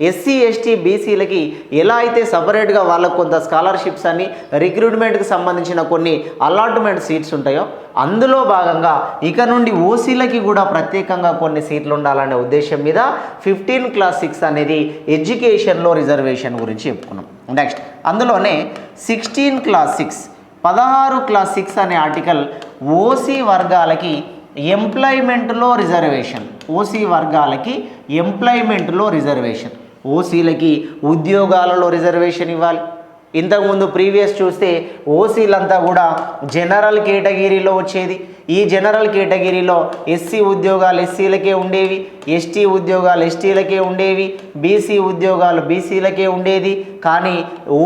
ఎస్సీ ఎస్టీ బీసీలకి ఎలా అయితే సపరేట్గా వాళ్ళకు కొంత స్కాలర్షిప్స్ అని రిక్రూట్మెంట్కి సంబంధించిన కొన్ని అలాట్మెంట్ సీట్స్ ఉంటాయో, అందులో భాగంగా ఇక నుండి ఓసీలకి కూడా ప్రత్యేకంగా కొన్ని సీట్లు ఉండాలనే ఉద్దేశం మీద 15 క్లాస్ 6 అనేది ఎడ్యుకేషన్లో రిజర్వేషన్ గురించి చెప్పుకున్నాం. నెక్స్ట్ అందులోనే 16 క్లాస్ 6 16 క్లాస్ 6 అనే ఆర్టికల్ ఓసీ వర్గాలకి ఎంప్లాయ్మెంట్లో రిజర్వేషన్. ఓసీ వర్గాలకి ఎంప్లాయ్మెంట్లో రిజర్వేషన్. ఓసీలకి ఉద్యోగాలలో రిజర్వేషన్ ఇవ్వాలి. ఇంతకుముందు ప్రీవియస్ చూస్తే ఓసీలంతా కూడా జనరల్ కేటగిరీలో వచ్చేది. ఈ జనరల్ కేటగిరీలో ఎస్సీ ఉద్యోగాలు ఎస్సీలకే ఉండేవి, ఎస్టీ ఉద్యోగాలు ఎస్టీలకే ఉండేవి, బీసీ ఉద్యోగాలు బీసీలకే ఉండేది. కానీ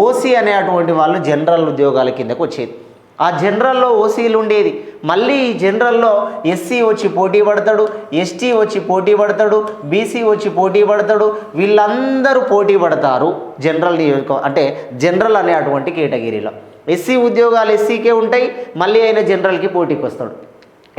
ఓసీ అనేటువంటి వాళ్ళు జనరల్ ఉద్యోగాల కిందకు వచ్చేది. ఆ జనరల్లో ఓసీలు ఉండేది. మళ్ళీ ఈ జనరల్లో ఎస్సీ వచ్చి పోటీ పడతాడు, ఎస్టీ వచ్చి పోటీ పడతాడు, బీసీ వచ్చి పోటీ పడతాడు. వీళ్ళందరూ పోటీ పడతారు జనరల్ అంటే జనరల్ అనే అటువంటి కేటగిరీలో. ఎస్సీ ఉద్యోగాలు ఎస్సీకే ఉంటాయి, మళ్ళీ ఆయన జనరల్కి పోటీకి వస్తాడు.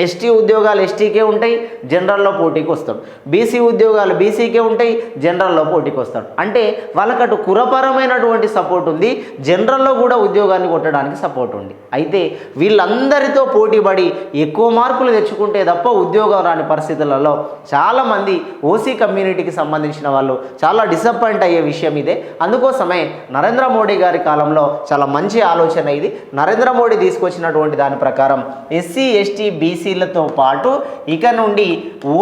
ఎస్టీ ఉద్యోగాలు ఎస్టీకే ఉంటాయి, జనరల్లో పోటీకి వస్తాడు. బీసీ ఉద్యోగాలు బీసీకే ఉంటాయి, జనరల్లో పోటీకి వస్తాడు. అంటే వాళ్ళకటు కులపరమైనటువంటి సపోర్ట్ ఉంది, జనరల్లో కూడా ఉద్యోగాన్ని కొట్టడానికి సపోర్ట్ ఉంది. అయితే వీళ్ళందరితో పోటీపడి ఎక్కువ మార్కులు తెచ్చుకుంటే తప్ప ఉద్యోగం రాని పరిస్థితులలో చాలామంది ఓసీ కమ్యూనిటీకి సంబంధించిన వాళ్ళు చాలా డిసప్పాయింట్ అయ్యే విషయం ఇదే. అందుకోసమే నరేంద్ర మోడీ గారి కాలంలో చాలా మంచి ఆలోచన ఇది. నరేంద్ర మోడీ తీసుకొచ్చినటువంటి దాని ప్రకారం ఎస్సీ ఎస్టీ బీసీలతో పాటు ఇక నుండి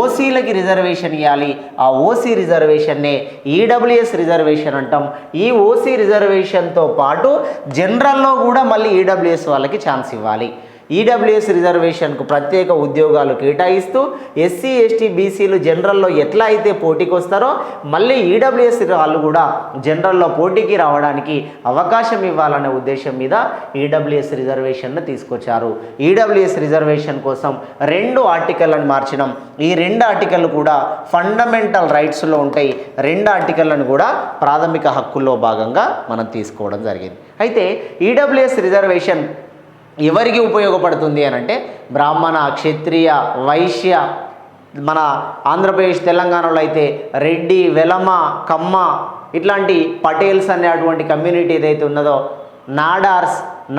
ఓసీలకి రిజర్వేషన్ ఇవ్వాలి. ఆ ఓసీ రిజర్వేషన్నే ఈడబ్ల్యూఎస్ రిజర్వేషన్ అంటాం. ఈ ఓసీ రిజర్వేషన్తో పాటు జనరల్లో కూడా మళ్ళీ ఈడబ్ల్యూఎస్ వాళ్ళకి ఛాన్స్ ఇవ్వాలి. ఈడబ్ల్యూఎస్ రిజర్వేషన్కు ప్రత్యేక ఉద్యోగాలు కేటాయిస్తూ ఎస్సీ ఎస్టీ బీసీలు జనరల్లో ఎట్లా అయితే పోటీకి వస్తారో మళ్ళీ ఈడబ్ల్యూఎస్ వాళ్ళు కూడా జనరల్లో పోటీకి రావడానికి అవకాశం ఇవ్వాలనే ఉద్దేశం మీద ఈడబ్ల్యూఎస్ రిజర్వేషన్ను తీసుకొచ్చారు. ఈడబ్ల్యూఎస్ రిజర్వేషన్ కోసం 2 ఆర్టికల్లను మార్చినాం. ఈ 2 ఆర్టికల్ కూడా ఫండమెంటల్ రైట్స్లో ఉంటాయి. 2 ఆర్టికల్లను కూడా ప్రాథమిక హక్కుల్లో భాగంగా మనం తీసుకోవడం జరిగింది. అయితే ఈడబ్ల్యూఎస్ రిజర్వేషన్ ఎవరికి ఉపయోగపడుతుంది అని అంటే బ్రాహ్మణ, క్షత్రియ, వైశ్య, మన ఆంధ్రప్రదేశ్ తెలంగాణలో అయితే రెడ్డి, వెలమ, కమ్మ ఇట్లాంటి పటేల్స్ అనే అటువంటి కమ్యూనిటీ ఏదైతే ఉన్నదో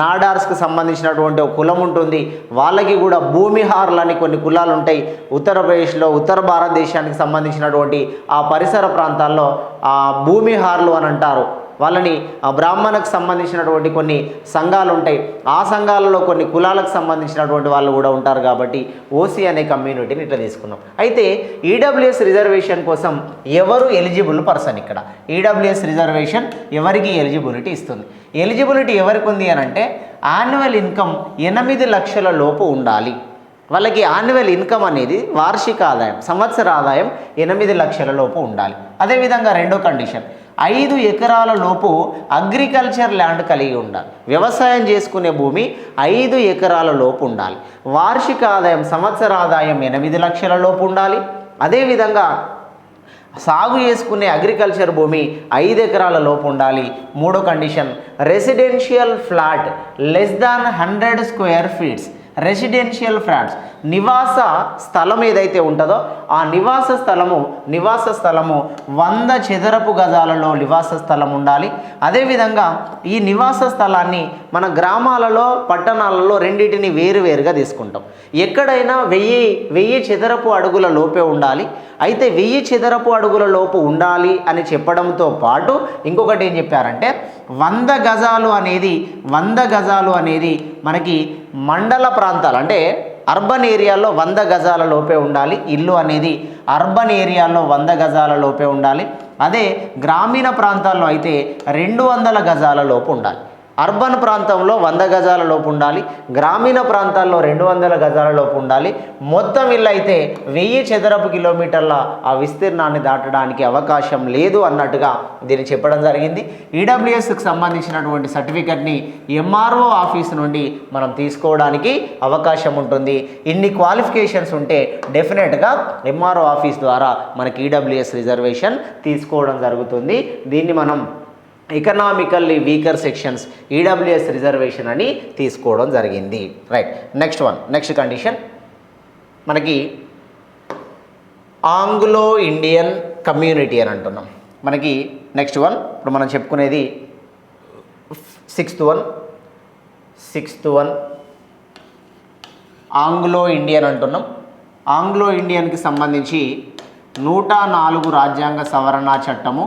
నాడార్స్కి సంబంధించినటువంటి ఒక కులం ఉంటుంది. వాళ్ళకి కూడా భూమిహార్లు అని కొన్ని కులాలు ఉంటాయి. ఉత్తరప్రదేశ్లో ఉత్తర భారతదేశానికి సంబంధించినటువంటి ఆ పరిసర ప్రాంతాల్లో ఆ భూమిహార్లు అని అంటారు. వాళ్ళని బ్రాహ్మణకు సంబంధించినటువంటి కొన్ని సంఘాలు ఉంటాయి. ఆ సంఘాలలో కొన్ని కులాలకు సంబంధించినటువంటి వాళ్ళు కూడా ఉంటారు. కాబట్టి ఓసీ అనే కమ్యూనిటీని ఇట్లా తీసుకున్నాం. అయితే ఈడబ్ల్యూఎస్ రిజర్వేషన్ కోసం ఎవరు ఎలిజిబుల్ పర్సన్? ఇక్కడ ఈడబ్ల్యూఎస్ రిజర్వేషన్ ఎవరికి ఎలిజిబిలిటీ ఇస్తుంది? ఎలిజిబిలిటీ ఎవరికి ఉంది అని అంటే యాన్యువల్ ఇన్కమ్ 8 లక్షల లోపు ఉండాలి. వాళ్ళకి యాన్యువల్ ఇన్కమ్ అనేది వార్షిక ఆదాయం, సంవత్సర ఆదాయం 8 లక్షల లోపు ఉండాలి. అదేవిధంగా రెండో కండిషన్ 5 ఎకరాల లోపు అగ్రికల్చర్ ల్యాండ్ కలిగి ఉండాలి. వ్యవసాయం చేసుకునే భూమి 5 ఎకరాల లోపు ఉండాలి. వార్షిక ఆదాయం, సంవత్సర ఆదాయం 8 లక్షల లోపు ఉండాలి. అదేవిధంగా సాగు చేసుకునే అగ్రికల్చర్ భూమి 5 ఎకరాల లోపు ఉండాలి. మూడో condition residential flat less than 100 square feets. Residential flats నివాస స్థలం ఏదైతే ఉంటుందో ఆ నివాస స్థలము 100 చదరపు గజాలలో నివాస స్థలం ఉండాలి. అదేవిధంగా ఈ నివాస స్థలాన్ని మన గ్రామాలలో పట్టణాలలో రెండింటిని వేరువేరుగా తీసుకుంటాం. ఎక్కడైనా 1000 చదరపు అడుగుల లోపే ఉండాలి. అయితే 1000 చదరపు అడుగుల లోపు ఉండాలి అని చెప్పడంతో పాటు ఇంకొకటి ఏం చెప్పారంటే 100 గజాలు అనేది మనకి మండల ప్రాంతాలు అంటే అర్బన్ ఏరియాలో 100 గజాల లోపే ఉండాలి. ఇల్లు అనేది అర్బన్ ఏరియాలో 100 గజాల లోపే ఉండాలి. అదే గ్రామీణ ప్రాంతాల్లో అయితే 200 గజాల లోపు ఉండాలి. అర్బన్ ప్రాంతంలో 100 గజాల లోపు ఉండాలి, గ్రామీణ ప్రాంతాల్లో 200 గజాల లోపు ఉండాలి. మొత్తం ఇల్లు అయితే 1000 చదరపు కిలోమీటర్ల ఆ విస్తీర్ణాన్ని దాటడానికి అవకాశం లేదు అన్నట్టుగా దీన్ని చెప్పడం జరిగింది. ఈడబ్ల్యూఎస్కి సంబంధించినటువంటి సర్టిఫికెట్ని ఎంఆర్ఓ ఆఫీస్ నుండి మనం తీసుకోవడానికి అవకాశం ఉంటుంది. ఇన్ని క్వాలిఫికేషన్స్ ఉంటే డెఫినెట్గా ఎంఆర్ఓ ఆఫీస్ ద్వారా మనకి ఈడబ్ల్యూఎస్ రిజర్వేషన్ తీసుకోవడం జరుగుతుంది. దీన్ని మనం economically weaker sections EWS reservation అని తీసుకోవడం జరిగింది. రైట్, నెక్స్ట్ కండిషన్ మనకి ఆంగ్లో ఇండియన్ కమ్యూనిటీ అని అంటున్నాం. మనకి నెక్స్ట్ వన్ ఇప్పుడు మనం చెప్పుకునేది సిక్స్త్ వన్ ఆంగ్లో ఇండియన్ అంటున్నాం. ఆంగ్లో ఇండియన్కి సంబంధించి 104 రాజ్యాంగ సవరణ చట్టము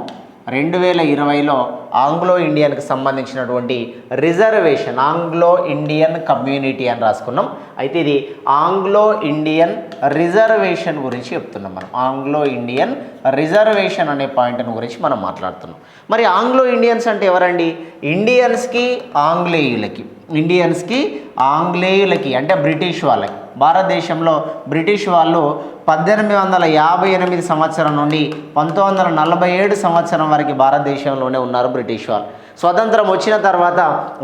2020లో ఆంగ్లో ఇండియన్కి సంబంధించినటువంటి రిజర్వేషన్ ఆంగ్లో ఇండియన్ కమ్యూనిటీ అని రాసుకున్నాం. అయితే ఇది ఆంగ్లో ఇండియన్ రిజర్వేషన్ గురించి చెప్తున్నాం మనం. ఆంగ్లో ఇండియన్ రిజర్వేషన్ అనే పాయింట్ గురించి మనం మాట్లాడుతున్నాం. మరి ఆంగ్లో ఇండియన్స్ అంటే ఎవరండి? ఇండియన్స్కి ఆంగ్లేయులకి అంటే బ్రిటిష్ వాళ్ళకి. భారతదేశంలో బ్రిటిష్ వాళ్ళు 1858 సంవత్సరం నుండి 1947 సంవత్సరం వరకు భారతదేశంలోనే ఉన్నారు బ్రిటిష్ వాళ్ళు. స్వతంత్రం వచ్చిన తర్వాత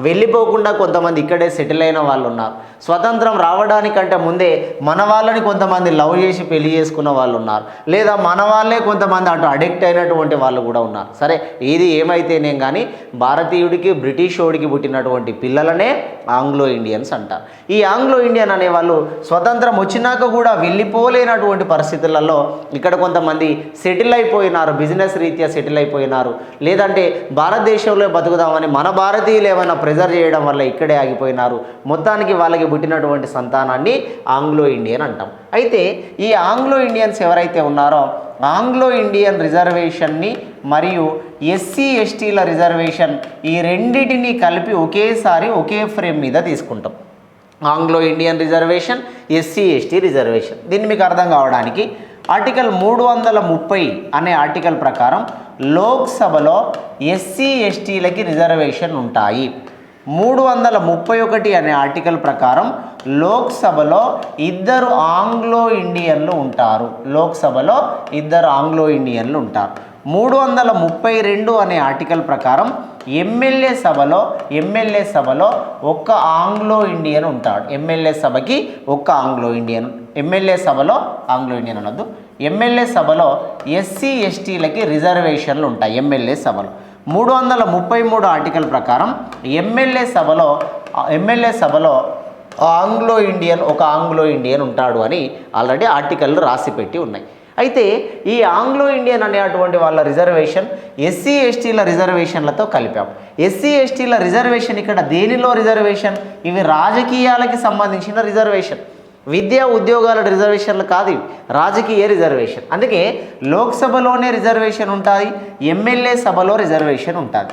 వెళ్ళిపోకుండా కొంతమంది ఇక్కడే సెటిల్ అయిన వాళ్ళు ఉన్నారు. స్వతంత్రం రావడానికంటే ముందే మన వాళ్ళని కొంతమంది లవ్ చేసి పెళ్లి చేసుకున్న వాళ్ళు ఉన్నారు, లేదా మన వాళ్ళే కొంతమంది అటు అడిక్ట్ అయినటువంటి వాళ్ళు కూడా ఉన్నారు. సరే, ఇది ఏమైతేనేం కానీ భారతీయుడికి బ్రిటిష్ వాడికి పుట్టినటువంటి పిల్లలనే ఆంగ్లో ఇండియన్స్ అంటారు. ఈ ఆంగ్లో ఇండియన్ అనేవాళ్ళు స్వతంత్రం వచ్చినాక కూడా వెళ్ళిపోలేనటువంటి పరిస్థితులలో ఇక్కడ కొంతమంది సెటిల్ అయిపోయినారు, బిజినెస్ రీత్యా సెటిల్ అయిపోయినారు, లేదంటే భారతదేశంలో బతుకుదామని మన భారతీయులు ఏమైనా ప్రెజర్ చేయడం వల్ల ఇక్కడే ఆగిపోయినారు. మొత్తానికి వాళ్ళకి పుట్టినటువంటి సంతానాన్ని ఆంగ్లో ఇండియన్ అంటాం. అయితే ఈ ఆంగ్లో ఇండియన్స్ ఎవరైతే ఉన్నారో ఆంగ్లో ఇండియన్ రిజర్వేషన్ని మరియు ఎస్సీ ఎస్టీల రిజర్వేషన్ ఈ రెండింటినీ కలిపి ఒకేసారి ఒకే ఫ్రేమ్ మీద తీసుకుంటాం. Anglo Indian reservation, SC ST reservation. దీన్ని మీకు అర్థం కావడానికి ఆర్టికల్ 330 అనే ఆర్టికల్ ప్రకారం లోక్సభలో ఎస్సీ ఎస్టీలకి రిజర్వేషన్ ఉంటాయి. 331 అనే ఆర్టికల్ ప్రకారం లోక్సభలో 2 ఆంగ్లో ఇండియన్లు ఉంటారు. 332 అనే ఆర్టికల్ ప్రకారం ఎమ్మెల్యే సభలో ఒక్క ఆంగ్లో ఇండియన్ ఉంటాడు. ఎమ్మెల్యే సభకి ఒక్క ఆంగ్లో ఇండియన్. ఎమ్మెల్యే సభలో ఆంగ్లో ఇండియన్ అనొద్దు. ఎమ్మెల్యే సభలో ఎస్సీ ఎస్టీలకి రిజర్వేషన్లు ఉంటాయి. ఎమ్మెల్యే సభలో 333 ఆర్టికల్ ప్రకారం ఎమ్మెల్యే సభలో ఆంగ్లో ఇండియన్ ఉంటాడు అని ఆల్రెడీ ఆర్టికల్ రాసి పెట్టి ఉన్నాయి. అయితే ఈ ఆంగ్లో ఇండియన్ అనేటువంటి వాళ్ళ రిజర్వేషన్ ఎస్సీ ఎస్టీల రిజర్వేషన్లతో కలిపాం. ఎస్సీ ఎస్టీల రిజర్వేషన్ ఇక్కడ దేనిలో రిజర్వేషన్? ఇవి రాజకీయాలకి సంబంధించిన రిజర్వేషన్, విద్యా ఉద్యోగాల రిజర్వేషన్లు కాదు, ఇవి రాజకీయ రిజర్వేషన్. అందుకే లోక్సభలోనే రిజర్వేషన్ ఉంటుంది, ఎమ్మెల్యే సభలో రిజర్వేషన్ ఉంటుంది.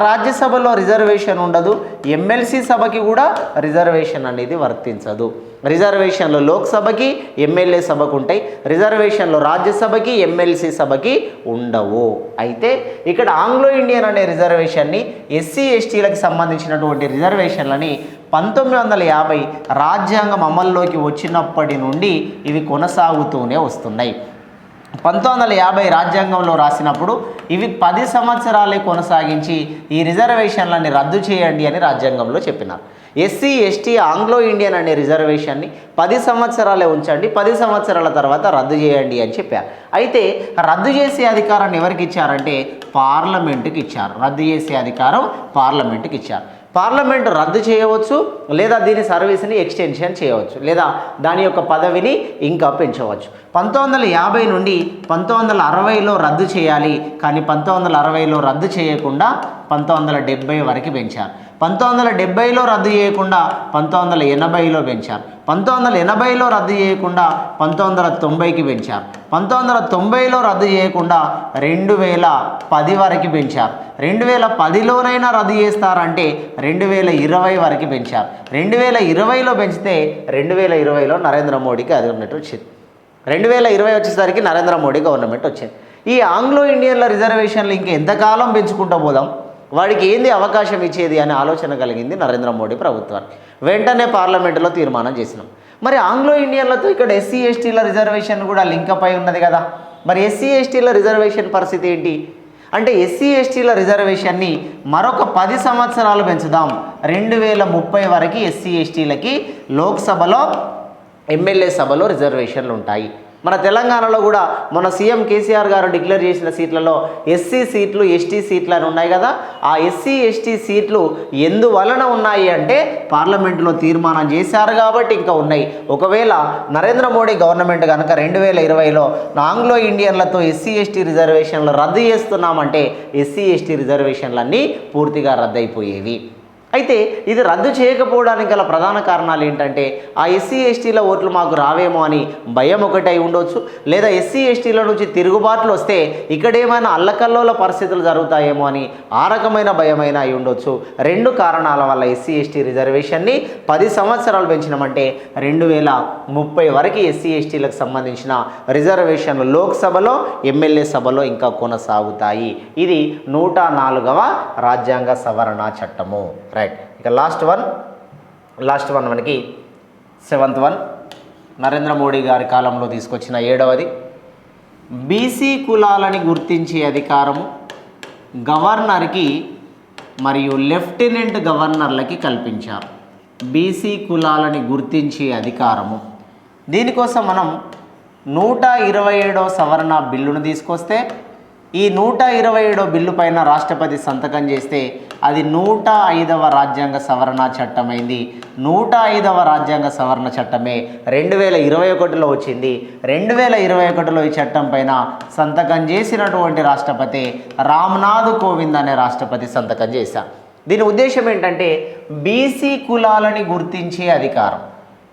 రాజ్యసభలో రిజర్వేషన్ ఉండదు, ఎమ్మెల్సీ సభకి కూడా రిజర్వేషన్ అనేది వర్తించదు. రిజర్వేషన్లు లోక్సభకి ఎమ్మెల్యే సభకు ఉంటాయి, రిజర్వేషన్లు రాజ్యసభకి ఎమ్మెల్సీ సభకి ఉండవు. అయితే ఇక్కడ ఆంగ్లో ఇండియన్ అనే రిజర్వేషన్ని ఎస్సీ ఎస్టీలకు సంబంధించినటువంటి రిజర్వేషన్లని 1950 రాజ్యాంగం అమల్లోకి వచ్చినప్పటి నుండి ఇవి కొనసాగుతూనే వస్తున్నాయి. 1950 రాజ్యాంగంలో రాసినప్పుడు ఇవి 10 సంవత్సరాలే కొనసాగించి ఈ రిజర్వేషన్లని రద్దు చేయండి అని రాజ్యాంగంలో చెప్పినారు. ఎస్సీ ఎస్టీ ఆంగ్లో ఇండియన్ అనే రిజర్వేషన్ని 10 సంవత్సరాలే ఉంచండి, 10 సంవత్సరాల తర్వాత రద్దు చేయండి అని చెప్పారు. అయితే రద్దు చేసే అధికారాన్ని ఎవరికి ఇచ్చారంటే పార్లమెంటుకి ఇచ్చారు. రద్దు చేసే అధికారం పార్లమెంటుకి ఇచ్చారు. పార్లమెంటు రద్దు చేయవచ్చు, లేదా దీని సర్వీస్ని ఎక్స్టెన్షన్ చేయవచ్చు, లేదా దాని యొక్క పదవిని ఇంకా పెంచవచ్చు. 1950 నుండి 1960లో రద్దు చేయాలి, కానీ 1960లో రద్దు చేయకుండా 1970 వరకు పెంచారు. 1970లో రద్దు చేయకుండా 1980లో పెంచారు. 1980లో రద్దు చేయకుండా 1990కి పెంచారు. 1990లో రద్దు చేయకుండా 2010 వరకు పెంచారు. 2010లోనైనా రద్దు చేస్తారంటే 2020 వరకు పెంచారు. 2020లో పెంచితే 2020లో నరేంద్ర మోడీకి అది ఉన్నట్టు వచ్చింది. 2020 వచ్చేసరికి నరేంద్ర మోడీ గవర్నమెంట్ వచ్చింది. ఈ ఆంగ్లో ఇండియన్ల రిజర్వేషన్లు ఇంకా ఎంతకాలం పెంచుకుంటూ పోదాం, వాడికి ఏంది అవకాశం ఇచ్చేది అనే ఆలోచన కలిగింది నరేంద్ర మోడీ ప్రభుత్వానికి. వెంటనే పార్లమెంటులో తీర్మానం చేసినాం. మరి ఆంగ్లో ఇండియన్లతో ఇక్కడ ఎస్సీ ఎస్టీల రిజర్వేషన్ కూడా లింకప్ అయి ఉన్నది కదా. మరి ఎస్సీ ఎస్టీల రిజర్వేషన్ పరిస్థితి ఏంటి అంటే, ఎస్సీ ఎస్టీల రిజర్వేషన్ని మరొక 10 సంవత్సరాలు పెంచుదాం. 2030 వరకు ఎస్సీ ఎస్టీలకి లోక్సభలో ఎమ్మెల్యే సభలో రిజర్వేషన్లు ఉంటాయి. మన తెలంగాణలో కూడా మన సీఎం కేసీఆర్ గారు డిక్లేర్ చేసిన సీట్లలో ఎస్సీ సీట్లు ఎస్టీ సీట్లు అని ఉన్నాయి కదా. ఆ ఎస్సీ ఎస్టీ సీట్లు ఎందువలన ఉన్నాయి అంటే పార్లమెంటులో తీర్మానం చేశారు కాబట్టి ఇంకా ఉన్నాయి. ఒకవేళ నరేంద్ర మోడీ గవర్నమెంట్ కనుక 2020లో ఆంగ్లో ఇండియన్లతో ఎస్సీ ఎస్టీ రిజర్వేషన్లు రద్దు చేస్తున్నామంటే ఎస్సీ ఎస్టీ రిజర్వేషన్లన్నీ పూర్తిగా రద్దయిపోయేవి. అయితే ఇది రద్దు చేయకపోవడానికి గల ప్రధాన కారణాలు ఏంటంటే, ఆ ఎస్సీ ఎస్టీల ఓట్లు మాకు రావేమో అని భయం ఒకటి అయి ఉండొచ్చు, లేదా ఎస్సీ ఎస్టీల నుంచి తిరుగుబాట్లు వస్తే ఇక్కడేమైనా అల్లకల్లోల పరిస్థితులు జరుగుతాయేమో అని ఆ రకమైన భయమైనా అయి ఉండొచ్చు. 2 కారణాల వల్ల ఎస్సీ ఎస్టీ రిజర్వేషన్ని 10 సంవత్సరాలు పెంచినామంటే 2030 వరకు ఎస్సీ ఎస్టీలకు సంబంధించిన రిజర్వేషన్లు లోక్సభలో ఎమ్మెల్యే సభలో ఇంకా కొనసాగుతాయి. ఇది 104వ రాజ్యాంగ సవరణ చట్టము. రైట్. ఇక లాస్ట్ వన్ మనకి 7th వన్ నరేంద్ర మోడీ గారి కాలంలో తీసుకొచ్చిన 7వది, బీసీ కులాలని గుర్తించే అధికారము గవర్నర్కి మరియు లెఫ్టినెంట్ గవర్నర్లకి కల్పించారు. బీసీ కులాలని గుర్తించే అధికారము, దీనికోసం మనం 127వ సవరణ బిల్లును తీసుకొస్తే ఈ 127వ బిల్లు పైన రాష్ట్రపతి సంతకం చేస్తే అది 105వ రాజ్యాంగ సవరణ చట్టమైంది. 105వ రాజ్యాంగ సవరణ చట్టమే 2021లో వచ్చింది. 2021లో ఈ చట్టం పైన సంతకం చేసినటువంటి రాష్ట్రపతి రామ్నాథ్ కోవింద్ అనే రాష్ట్రపతి సంతకం చేశారు. దీని ఉద్దేశం ఏంటంటే, బీసీ కులాలని గుర్తించే అధికారం.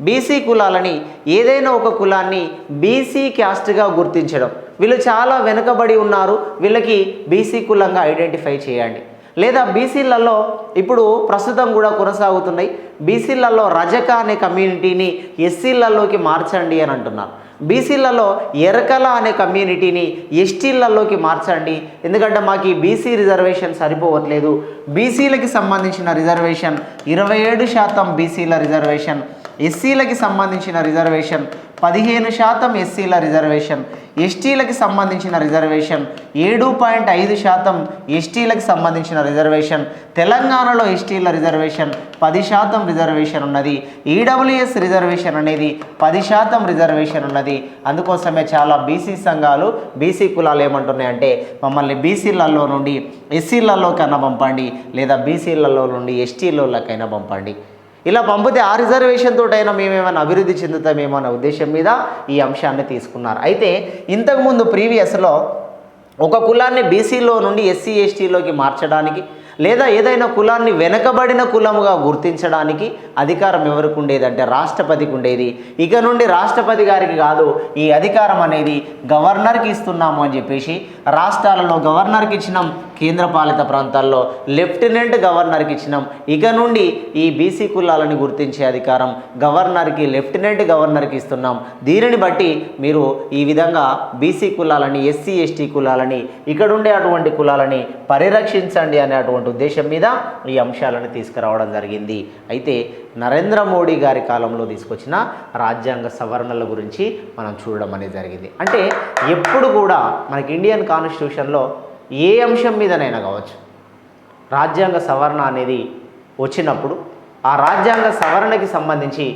బీసీ కులాలని, ఏదైనా ఒక కులాన్ని బీసీ క్యాస్ట్గా గుర్తించడం, వీళ్ళు చాలా వెనుకబడి ఉన్నారు, వీళ్ళకి బీసీ కులంగా ఐడెంటిఫై చేయండి. లేదా బీసీలలో ఇప్పుడు ప్రస్తుతం కూడా కొనసాగుతున్నాయి, బీసీలలో రజక అనే కమ్యూనిటీని ఎస్సీలలోకి మార్చండి అని అంటున్నారు. బీసీలలో ఎరకల అనే కమ్యూనిటీని ఎస్టీలలోకి మార్చండి, ఎందుకంటే మాకు ఈ బీసీ రిజర్వేషన్ సరిపోవట్లేదు. బీసీలకి సంబంధించిన రిజర్వేషన్ 27% బీసీల రిజర్వేషన్, ఎస్సీలకి సంబంధించిన రిజర్వేషన్ 15% ఎస్సీల రిజర్వేషన్, ఎస్టీలకి సంబంధించిన రిజర్వేషన్ 7.5% ఎస్టీలకు సంబంధించిన రిజర్వేషన్. తెలంగాణలో ఎస్టీల రిజర్వేషన్ 10% రిజర్వేషన్ ఉన్నది. ఈడబ్ల్యూఎస్ రిజర్వేషన్ అనేది 10% రిజర్వేషన్ ఉన్నది. అందుకోసమే చాలా బీసీ సంఘాలు, బీసీ కులాలు ఏమంటున్నాయంటే, మమ్మల్ని బీసీలలో నుండి ఎస్సీలలోకైనా పంపండి, లేదా బీసీలలో నుండి ఎస్టీలకైనా పంపండి. ఇలా పంపితే ఆ రిజర్వేషన్ తోటైనా మేమేమైనా అభివృద్ధి చెందుతామేమో అనే ఉద్దేశం మీద ఈ అంశాన్ని తీసుకున్నారు. అయితే ఇంతకుముందు ప్రీవియస్లో ఒక కులాన్ని బీసీలో నుండి ఎస్సీ ఎస్టీలోకి మార్చడానికి, లేదా ఏదైనా కులాన్ని వెనకబడిన కులముగా గుర్తించడానికి అధికారం ఎవరికి ఉండేదంటే రాష్ట్రపతికి ఉండేది. ఇక నుండి రాష్ట్రపతి గారికి కాదు, ఈ అధికారం అనేది గవర్నర్కి ఇస్తున్నాము అని చెప్పేసి రాష్ట్రాలలో గవర్నర్కి ఇచ్చినాం, కేంద్రపాలిత ప్రాంతాల్లో లెఫ్టినెంట్ గవర్నర్కి ఇచ్చినాం. ఇక నుండి ఈ బీసీ కులాలని గుర్తించే అధికారం గవర్నర్కి, లెఫ్టినెంట్ గవర్నర్కి ఇస్తున్నాం. దీనిని బట్టి మీరు ఈ విధంగా బీసీ కులాలని, ఎస్సీ ఎస్టీ కులాలని, ఇక్కడ ఉండే అటువంటి కులాలని పరిరక్షించండి అనేటువంటి ఉద్దేశం మీద ఈ అంశాలను తీసుకురావడం జరిగింది. అయితే నరేంద్ర మోడీ గారి కాలంలో తీసుకొచ్చిన రాజ్యాంగ సవరణల గురించి మనం చూడడం అనేది జరిగింది. అంటే ఎప్పుడు కూడా మనకి ఇండియన్ కాన్స్టిట్యూషన్లో ఏ అంశం మీదనైనా కావచ్చు, రాజ్యాంగ సవరణ అనేది వచ్చినప్పుడు ఆ రాజ్యాంగ సవరణకి సంబంధించి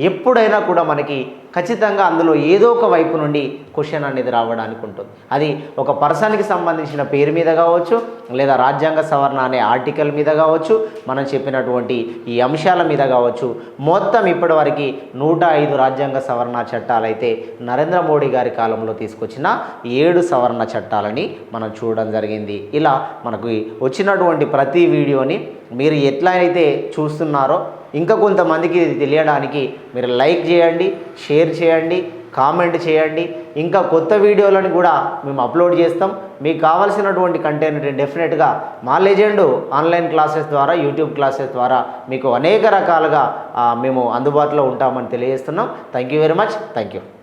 ఎప్పుడైనా కూడా మనకి ఖచ్చితంగా అందులో ఏదో ఒక వైపు నుండి క్వశ్చన్ అనేది రావడానికి ఉంటుంది. అది ఒక పర్సన్కి సంబంధించిన పేరు మీద కావచ్చు, లేదా రాజ్యాంగ సవరణ అనే ఆర్టికల్ మీద కావచ్చు, మనం చెప్పినటువంటి ఈ అంశాల మీద కావచ్చు. మొత్తం ఇప్పటివరకు 105 రాజ్యాంగ సవరణ చట్టాలైతే నరేంద్ర మోడీ గారి కాలంలో తీసుకొచ్చిన 7 సవరణ చట్టాలని మనం చూడడం జరిగింది. ఇలా మనకు వచ్చినటువంటి ప్రతి వీడియోని మీరు ఎట్లా అయితే చూస్తున్నారో ఇంకా కొంతమందికి ఇది తెలియడానికి మీరు లైక్ చేయండి, షేర్ చేయండి, కామెంట్ చేయండి. ఇంకా కొత్త వీడియోలను కూడా మేము అప్లోడ్ చేస్తాం. మీకు కావాల్సినటువంటి కంటెంట్ డెఫినెట్గా మా లెజెండ్ ఆన్లైన్ క్లాసెస్ ద్వారా, యూట్యూబ్ క్లాసెస్ ద్వారా మీకు అనేక రకాలుగా మేము అందుబాటులో ఉంటామని తెలియజేస్తున్నాం. Thank you very much. Thank you.